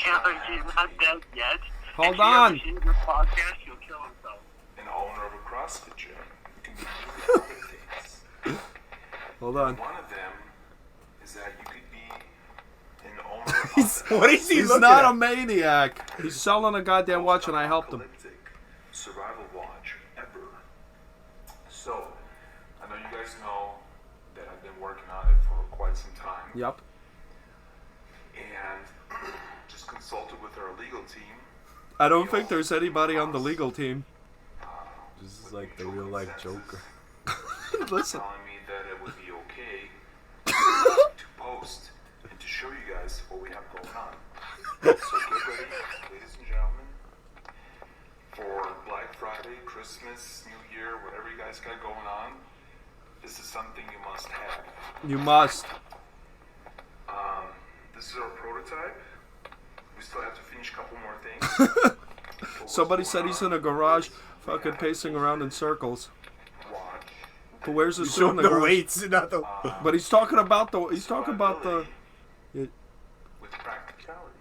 Yeah, but he's not dead yet. Hold If he on. ever sees this podcast, he'll kill himself. an owner of a CrossFit gym can be doing other things. Hold on. One of them is that you could be an owner of What is he He's looking not at? a maniac. He's selling a goddamn watch, and I helped him. apocalyptic survival watch ever. So, I know you guys know that I've been working on it for quite some time. Yep. And just consulted with our legal team. I don't think there's anybody on the legal team. This is like the real life Joker. Listen. Telling me that it would be okay to post and to show you guys what we have going on. So get ready, ladies and gentlemen, for Black Friday, Christmas, New Year, whatever you guys got going on. This is something you must have. You must. This is our prototype. We still have to finish a couple more things. Somebody said he's in a garage, fucking pacing around in circles. But where's the suit in the garage? weights, not the. But he's talking about the. He's talking about the. With practicality.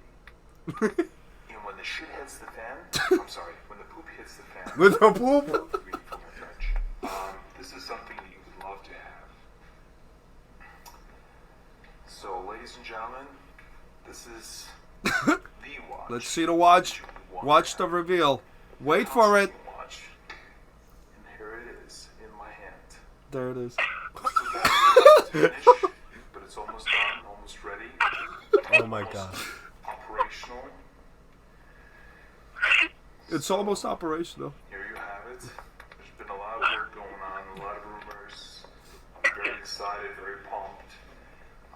You know, when the shit hits the fan. I'm sorry. When the poop hits the fan. With the poop. This is something that you would love to have. So, ladies and gentlemen, this is the watch. Let's see the watch. Watch the reveal. Wait for it. Watch. And here it is in my hand. There it is. Finish, but it's almost done, almost ready. Oh my god. Operational. It's almost operational. Here you have it. There's been a lot of work going on, a lot of rumors. I'm very excited, very pumped.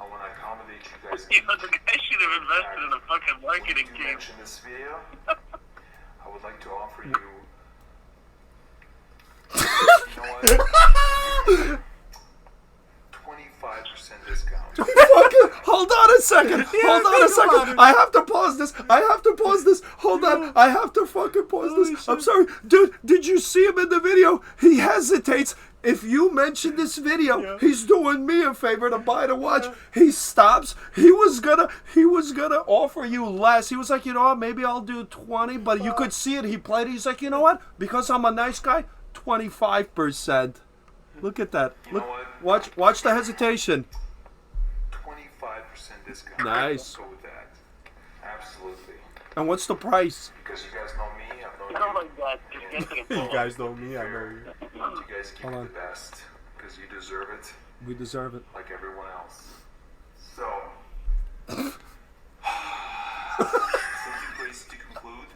I want to accommodate you guys. You know, the guy should have invested in a fucking marketing When you team. mention this video, I would like to offer you. You know what? 25% discount. Fucking, hold on a second. Hold on a second. I have to pause this. I have to pause this. Hold on. I have to fucking pause this. I'm sorry. Dude, did you see him in the video? He hesitates. If you mention this video, he's doing me a favor to buy the watch. He stops. He was gonna offer you less. He was like, you know what, maybe I'll do 20, but you could see it. He played it. He's like, you know what? Because I'm a nice guy, 25%. Look at that. You Look, know watch the hesitation. 25% discount. Nice. Let's go with that. Absolutely. And what's the price? Because you guys know me, I've known Oh you. my god, just get to the You point. guys know me, I know you. You guys keep Hold it on. the best. Because you deserve it, We deserve it. like everyone else. So, simply please to conclude,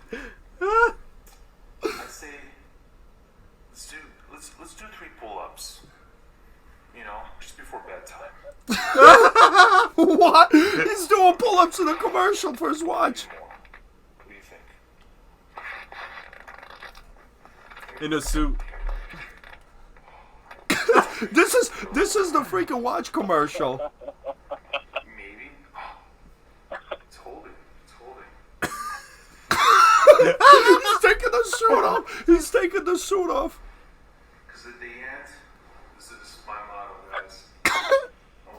I'd say let's do 3 pull-ups. You know, just before bedtime. What? He's doing pull-ups in a commercial for his watch. More. What do you think? In a suit. This is the freaking watch commercial. Maybe. It's holding. It's holding. He's taking the suit off. He's taking the suit off. Because at the end, this is my motto, guys. I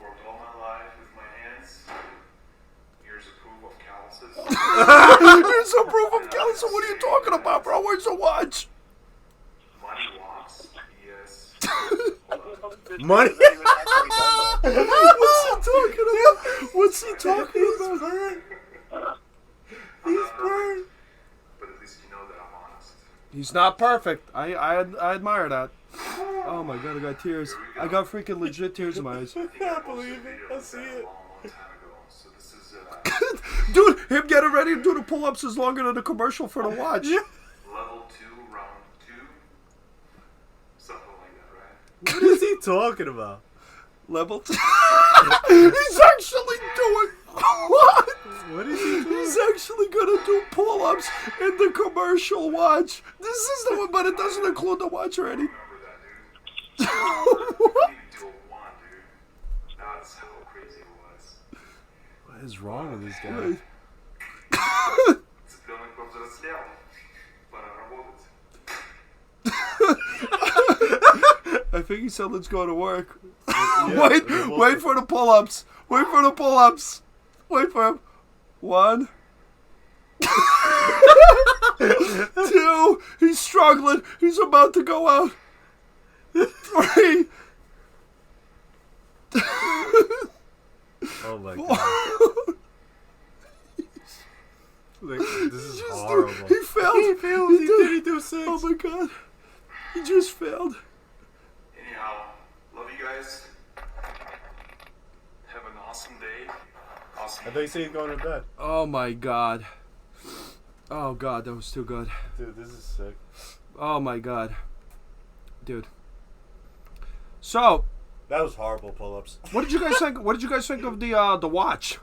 worked all my life with my hands. Here's a proof of calluses. Here's a proof of callus. What are you talking about, bro? Where's the watch? Money walks. Yes. Money? What's he talking about? What's he talking about? He's burned. But at least you know that I'm honest. He's not perfect. I admire that. Oh my god, I got tears. I got freaking legit tears in my eyes. I can't believe it. I see it. Long time ago. So this is Dude, him getting ready to do the pull-ups is longer than the commercial for the watch. level 2, round 2. Something like that, right? What is he talking about? Level 2. He's actually doing what? What is he doing? He's actually gonna do pull-ups in the commercial watch. This is the one, but it doesn't include the watch already. Remember that, dude. You need to do a 1, dude. That's how crazy it was. What is wrong with this guy? It's a feeling comes at a scale. But I don't want it. I think he said, let's go to work. Yeah, Wait for the pull-ups. Wait for the pull-ups. Wait for him. 1. 2. He's struggling. He's about to go out. 3. Oh my god. Like, this is horrible. He failed. He failed. He did do 6. Oh my god. He just failed. Anyhow, love you guys. Have an awesome day. Awesome. I thought you said he's going to bed. Oh my god. Oh god, that was too good. Dude, this is sick. Oh my god. Dude. So, That was horrible pull-ups. what did you guys think? What did you guys think of the watch?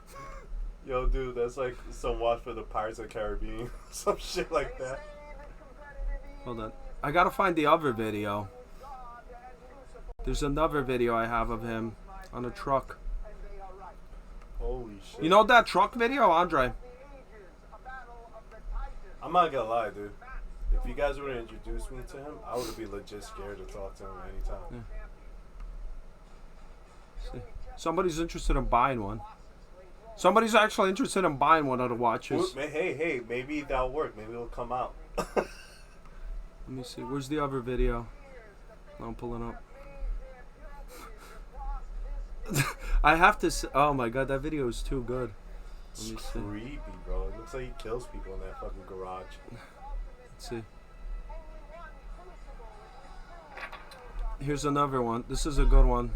Yo, dude, that's like some watch for the Pirates of the Caribbean. Some shit like that. Hold on. I gotta find the other video. There's another video I have of him on a truck. Holy shit. You know that truck video, Andrey? I'm not gonna lie, dude. If you guys would have introduced me to him, I would be legit scared to talk to him anytime. See. Somebody's interested in buying one. Somebody's actually interested in buying one of the watches. Hey, maybe that'll work. Maybe it'll come out. Let me see. Where's the other video? I'm pulling up. I have to say, oh my god, that video is too good. Let me It's see. creepy, bro. It looks like he kills people in that fucking garage. Let's see. Here's another one. This is a good one.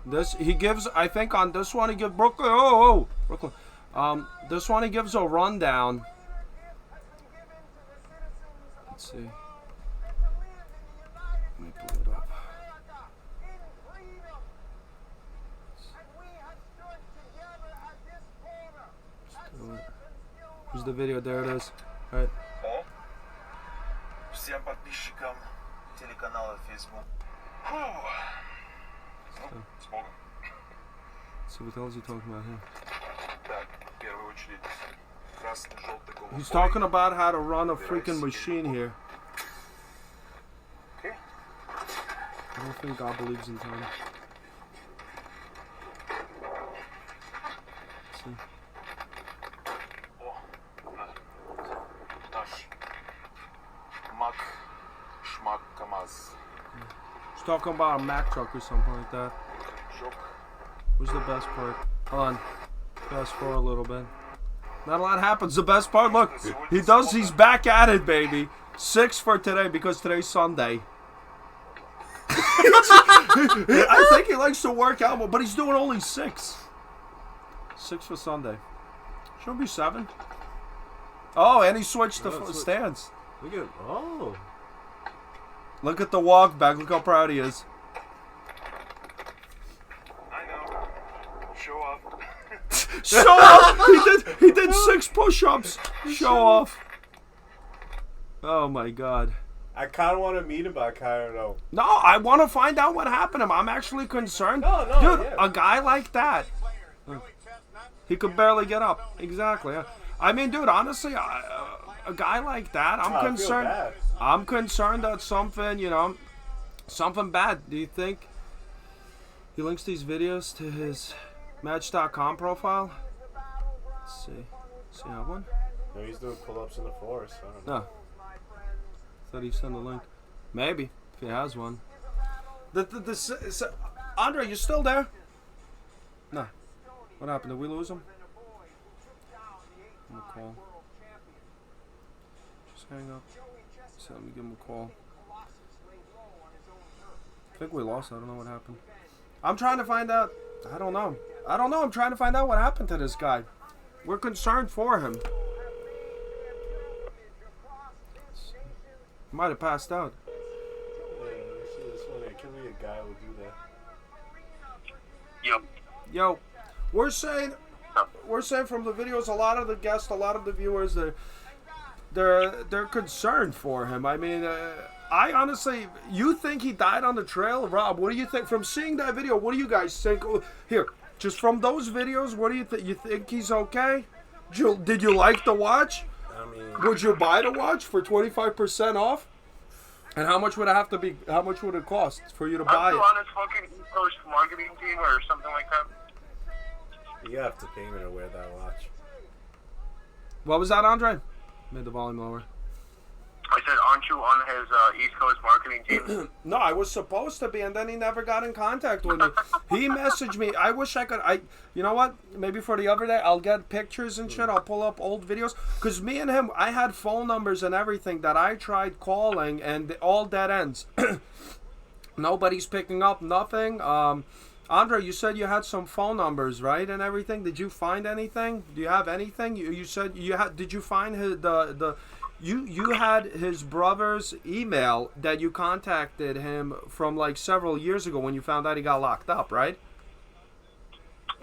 This he gives. I think on this one he gives Brooklyn. Oh, Brooklyn. This one he gives a rundown. Let's see. Let me pull it up. Here's the video. There it is. All right. Всем подписчикам телеканала Facebook. С Богом. So what the hell is he talking about here? Так, в первую очередь, красный, желтый, голубой. He's talking about how to run a freaking machine here. Okay. I don't think God believes in time. Let's see. Наш Мак Шмак КамАЗ. He's talking about a Mack truck or something like that. Жок. Where's the best part? Hold on. Fast forward a little bit. Not a lot happens. The best part, look, he's back at it, baby. 6 for today because today's Sunday. I think he likes to work out more, but he's doing only 6. 6 for Sunday. Should be 7. Oh, and he switched the stance. Look at Look at the walk back. Look how proud he is. I know. Show off. Show off! He did 6 push-ups. Show off. Oh my god. I kind of want to meet him, but I kind of know. No, I want to find out what happened to him. I'm actually concerned. No, Dude, yeah. a guy like that, he could barely get up. Exactly. Yeah. I mean, dude, honestly, a guy like that, I'm I feel concerned. bad. I'm concerned that something, something bad. Do you think he links these videos to his Match.com profile? Let's see. See that one? No, he's doing pull-ups in the forest. I don't know. No. Thought he sent a link. Maybe if he has one. Andrey, you still there? No. What happened? Did we lose him? I'm gonna call. Just hang up. So let me give him a call. I think we lost. I don't know what happened. I'm trying to find out. I don't know. I'm trying to find out what happened to this guy. We're concerned for him. He might have passed out. Yeah, this one. There could be a guy who would do that. Yep. Yo, we're saying from the videos, a lot of the guests, a lot of the viewers, they're concerned for him. I mean, I honestly, you think he died on the trail, Rob? What do you think from seeing that video? What do you guys think? Here, just from those videos, what do you think? You think he's okay? Did you like the watch? I mean, Would you buy the watch for 25% off? And how much would it have to be? How much would it cost for you to buy I'm it? still on his fucking East Coast marketing team or something like that. you have to pay me to wear that watch. What was that, Andrey? Made the volume lower. I said, aren't you on his East Coast marketing team? No, I was supposed to be, and then he never got in contact with me. He messaged me. I wish I could. You know what? Maybe for the other day, I'll get pictures and shit. I'll pull up old videos. Because me and him, I had phone numbers and everything that I tried calling, and all dead ends. Nobody's picking up, nothing. Andrey, you said you had some phone numbers, right, and everything. Did you find anything? Do you have anything? You said you had. Did you find his, You had his brother's email that you contacted him from like several years ago when you found out he got locked up, right?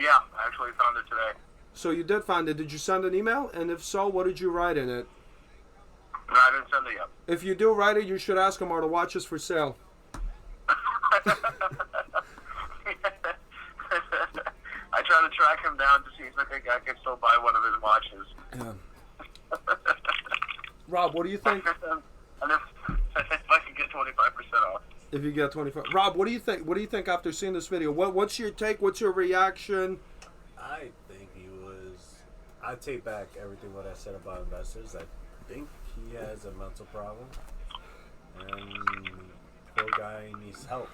Yeah, I actually found it today. So you did find it. Did you send an email? And if so, what did you write in it? No, I didn't send it yet. If you do write it, you should ask him, are the watches for sale? I try to track him down to see if I think I can still buy one of his watches. Yeah. Rob, what do you think? And if I can get 25% off. If you get 25, Rob, what do you think? What do you think after seeing this video? What's your take? What's your reaction? I think he was. I take back everything what I said about investors. I think he has a mental problem, and poor guy needs help.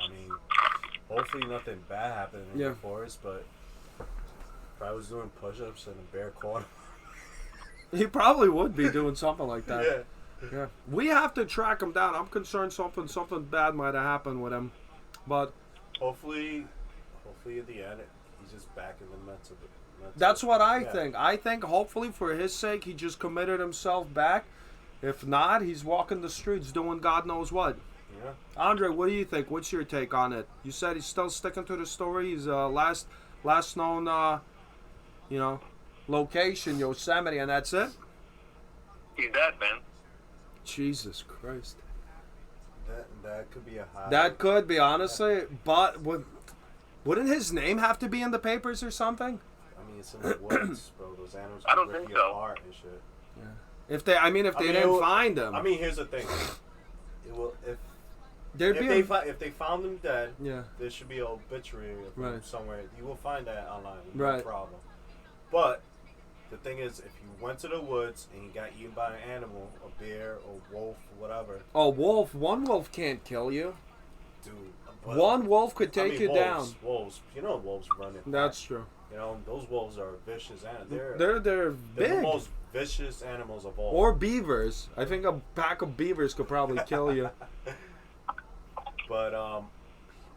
I mean, hopefully nothing bad happened in the forest, but if I was doing push-ups in a bear corner, he probably would be doing something like that. yeah. Yeah, we have to track him down. I'm concerned something bad might have happened with him, but Hopefully at the end he's just back in the mental. that's what I think. I think hopefully for his sake he just committed himself back. If not, he's walking the streets doing God knows what. Yeah. Andrey, what do you think? What's your take on it? You said he's still sticking to the story. He's last known location Yosemite, and that's it. He's dead, man. Jesus Christ. That could be a high. That could be, honestly, but wouldn't his name have to be in the papers or something? I mean, it's in the woods, bro. Those animals I don't could rip think you so. apart and shit. Yeah. If they didn't find him, I mean, here's the thing. It will if they found him dead. Yeah. There should be an obituary of him somewhere. You will find that online. No Right. problem. But the thing is, if you went to the woods and you got eaten by an animal, a bear, a wolf, whatever. Oh, one wolf can't kill you. Dude. One wolf could take you down. Wolves. You know wolves run in. That's true. You know, those wolves are vicious animals. They're They're big. the most vicious animals of all. Or beavers. I think a pack of beavers could probably kill you. But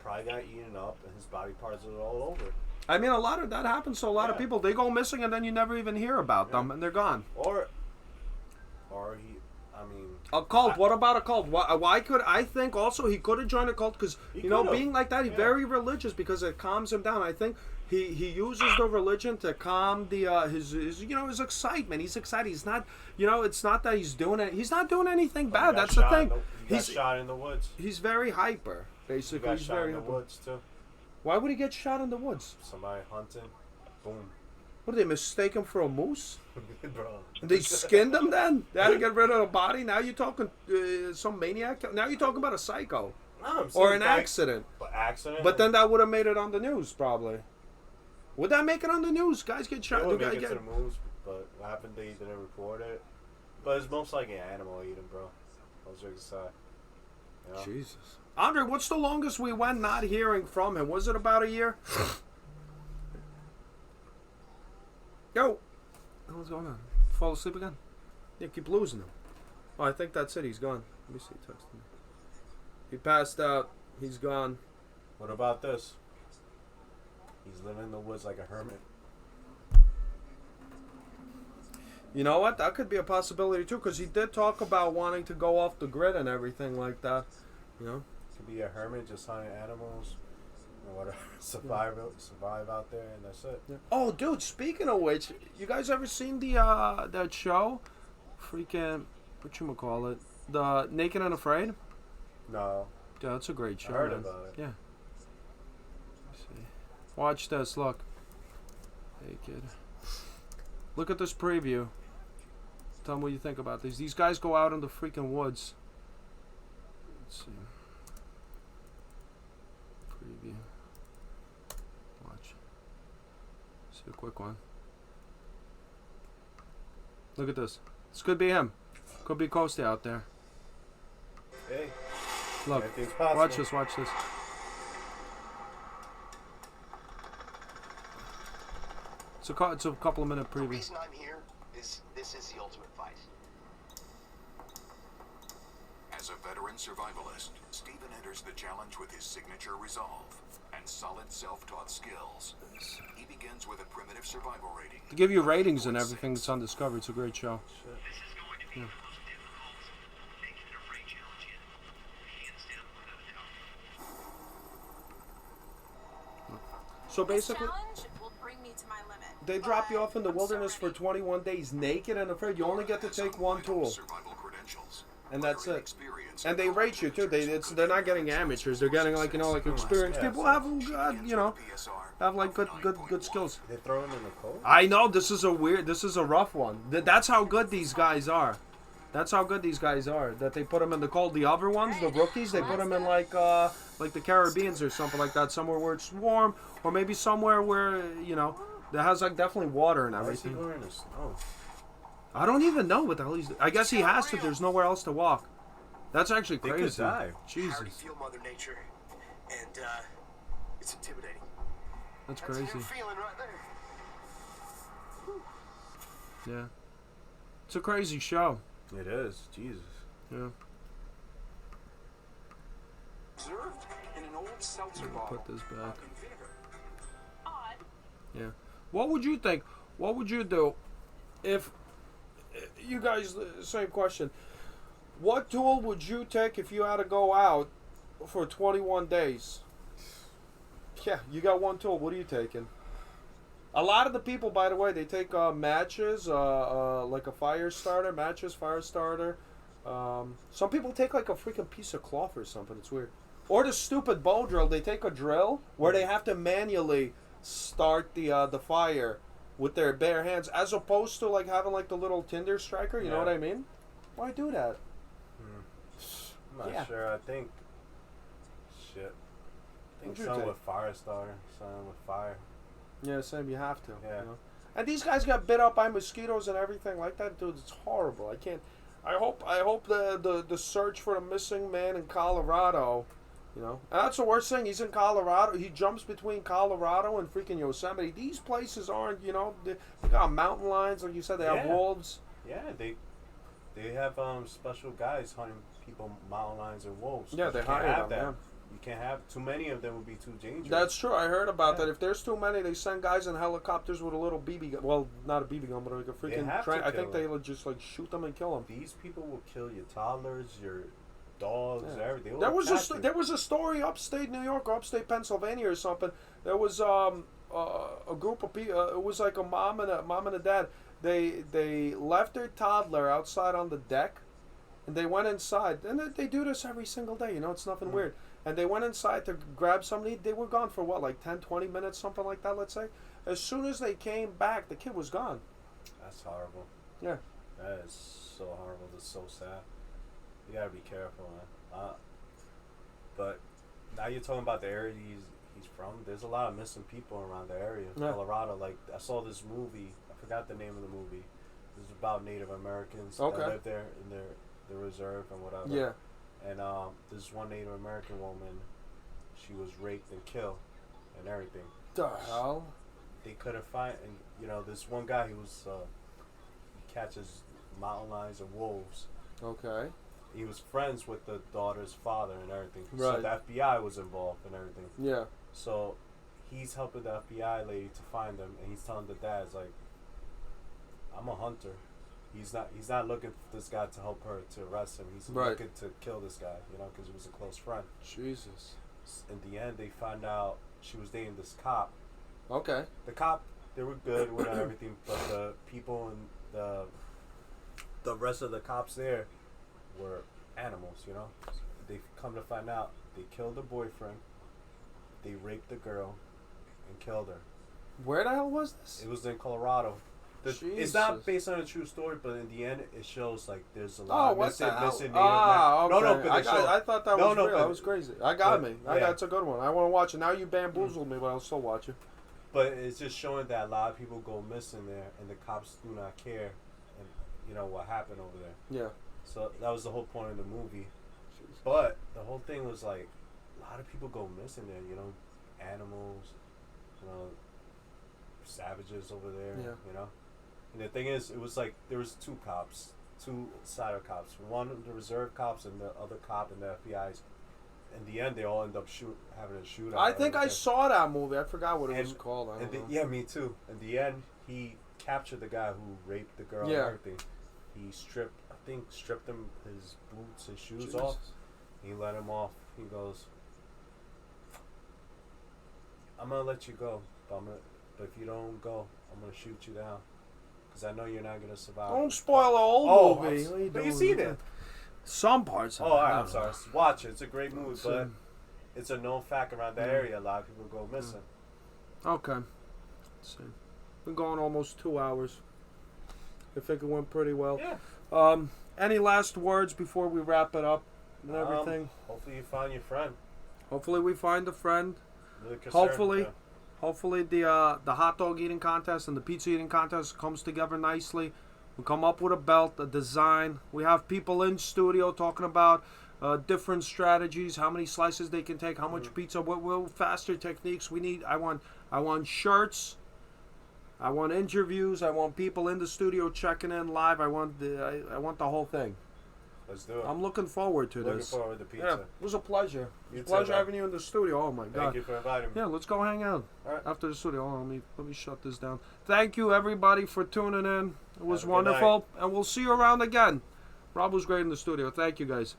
probably got eaten up and his body parts are all over. I mean, a lot of that happens to a lot of people. They go missing and then you never even hear about them, and they're gone. Or he, I mean, a cult. What about a cult? Why could I think also he could have joined a cult because being like that, he's very religious because it calms him down. I think he uses the religion to calm the his his excitement. He's excited. He's not it's not that he's doing it. He's not doing anything bad. That's the thing. He got shot in the woods. He's very hyper. Basically, he's very in the woods too. Why would he get shot in the woods? Somebody hunting. Boom. What, did they mistake him for a moose? Bro. They skinned him then? They had to get rid of the body? Now you're talking some maniac? Now you're talking about a psycho. No, or an accident. Accident? But then that would have made it on the news, probably. Would that make it on the news? Guys get shot. It would make it to the news, but what happened, they didn't report it. But it's most likely an animal eating, bro. I was aside. You know? Jesus. Andrey, what's the longest we went not hearing from him? Was it about a year? Yo. What's going on? Fall asleep again? Yeah, keep losing him. Oh, I think that's it. He's gone. Let me see. Text me. He passed out. He's gone. What about this? He's living in the woods like a hermit. You know what? That could be a possibility too, because he did talk about wanting to go off the grid and everything like that. You know? Could be a hermit, just hunting animals, or whatever. Survive out there, and that's it. Yeah. Oh, dude! Speaking of which, you guys ever seen the that show? Freaking whatchamacallit? The Naked and Afraid? No. Yeah, that's a great show. I heard man. about it. Yeah. Let's see. Watch this. Look. Hey, kid. Look at this preview. Tell me what you think about these. These guys go out in the freaking woods. Let's see. Preview. Watch. See a quick one. Look at this. This could be him. Could be Costa out there. Hey. Look. Possible. Watch this. Watch this. It's a couple of minute preview. The reason I'm here is this is the ultimate fight. As a veteran survivalist, Stephen enters the challenge with his signature resolve and solid self-taught skills. He begins with a primitive survival rating. To give you ratings and everything that's on Discovery, it's a great show. Yeah. So basically, they drop you off in the wilderness for 21 days naked and afraid. You only get to take one tool. And that's it. And they rate you too. They're not getting amateurs. They're getting like experienced people have have like good skills. They throw him in the cold. I know this is a rough one. That's how good these guys are. That's how good these guys are. That they put them in the cold. The other ones, the rookies, they put them in like the Caribbeans or something like that, somewhere where it's warm, or maybe somewhere where that has like definitely water and Why is he everything. going in the snow? I don't even know what the hell he's. I guess he has to. There's nowhere else to walk. That's actually They crazy. could die. I already Jesus, feel Mother Nature, and it's intimidating. that's That's crazy. your feeling right there. Yeah, it's a crazy show. It is. Jesus. Yeah. Observed in an old seltzer bottle. Put this back. in vinegar. Odd. Yeah. What would you think? What would you do if you guys, same question. What tool would you take if you had to go out for 21 days? Yeah, you got one tool. What are you taking? A lot of the people, by the way, they take matches, like a fire starter, fire starter. Some people take like a freaking piece of cloth or something. It's weird. Or the stupid bow drill. They take a drill where they have to manually start the fire with their bare hands, as opposed to like having like the little tinder striker. You know Yeah. what I mean? Why do that? I'm not Yeah. sure. I think. Shit. I think What'd you something take? with fire starter. Something with fire. Yeah, same. You have to. Yeah. You know? And these guys got bit up by mosquitoes and everything like that, dude. It's horrible. I can't. I hope the search for the missing man in Colorado. And that's the worst thing. He's in Colorado. He jumps between Colorado and freaking Yosemite. These places aren't. They got mountain lions, like you said. They have Yeah. wolves. Yeah, they have special guys hunting people, mountain lions and wolves. Yeah, You they can't hire have them. that. Yeah. You can't have too many of them. Would be too dangerous. That's true. I heard about Yeah. that. If there's too many, they send guys in helicopters with a little BB gun. Well, not a BB gun, but like a freaking have to train. I kill think them. they would just like shoot them and kill them. These people will kill your toddlers, your dogs, Yeah. everything. They There will was attack you. there was a story upstate New York or upstate Pennsylvania or something. There was a group of people. It was like a mom and a dad. They left their toddler outside on the deck, and they went inside. And they do this every single day. It's nothing weird. And they went inside to grab somebody. They were gone for what, like 10, 20 minutes, something like that. Let's say. As soon as they came back, the kid was gone. That's horrible. Yeah. That is so horrible. That's so sad. You gotta be careful, man. But now you're talking about the area he's from. There's a lot of missing people around the area, Yeah. Colorado. Like I saw this movie. I forgot the name of the movie. It was about Native Americans Okay. that live there in the reserve and whatever. Yeah. And this one Native American woman, she was raped and killed, and everything. The hell. They couldn't find, and this one guy he catches mountain lions and wolves. Okay. He was friends with the daughter's father and everything. Right. So the FBI was involved and everything. Yeah. So he's helping the FBI lady to find them, and he's telling the dad's like, "I'm a hunter." He's not looking for this guy to help her to arrest him. He's Right. looking to kill this guy, because he was a close friend. Jesus. In the end, they found out she was dating this cop. Okay. The cop, they were good with everything, but the people and the rest of the cops there were animals. They come to find out they killed the boyfriend, they raped the girl, and killed her. Where the hell was this? It was in Colorado. It's Jesus. not based on a true story, but in the end, it shows like there's a Oh, lot of what missing the hell? Native Ah, okay. No, but I thought that No, was no, real. but- That was crazy. I got but, me. yeah. That's a good one. I want to watch it. Now you bamboozled me, but I'll still watch it. But it's just showing that a lot of people go missing there, and the cops do not care, and what happened over there. Yeah. So that was the whole point of the movie. But the whole thing was like, a lot of people go missing there. Animals, savages over there. Yeah. And the thing is, it was like there was two side of cops. One of the reserve cops and the other cop in the FBI's. In the end, they all end up having a shootout. I think I everything. saw that movie. I forgot what it was And- called. I don't know. Yeah, me too. In the end, he captured the guy who raped the girl Yeah. and everything. He stripped him his boots and shoes Jesus. off. He let him off. He goes, "I'm gonna let you go, but if you don't go, I'm gonna shoot you down, because I know you're not gonna survive." Don't spoil the whole Oh, movie. I'm- What are you but you doing? seen it. Some parts. Of Oh, it. all right, I I'm don't sorry. know. Watch it. It's a great movie, It's, but it's a known fact around the area. A lot of people go missing. Okay. Let's see. Been going almost 2 hours. I think it went pretty well. Yeah. Any last words before we wrap it up and everything? Hopefully you find your friend. Hopefully we find a friend. Really concerned, Hopefully the hot dog eating contest and the pizza eating contest comes together nicely. We'll come up with a belt, a design. We have people in studio talking about different strategies, how many slices they can take, how much pizza, what faster techniques we need. I want shirts. I want interviews. I want people in the studio checking in live. I want the whole thing. Let's do it. I'm looking forward to this. Looking forward to pizza. Yeah, it was a pleasure. You It was a too, pleasure man. having you in the studio. Oh my God. Thank you for inviting me. Yeah, let's go hang out All right. after the studio. Oh, let me shut this down. Thank you everybody for tuning in. It was Have a good wonderful, and we'll see you around again. Rob was great in the studio. Thank you guys.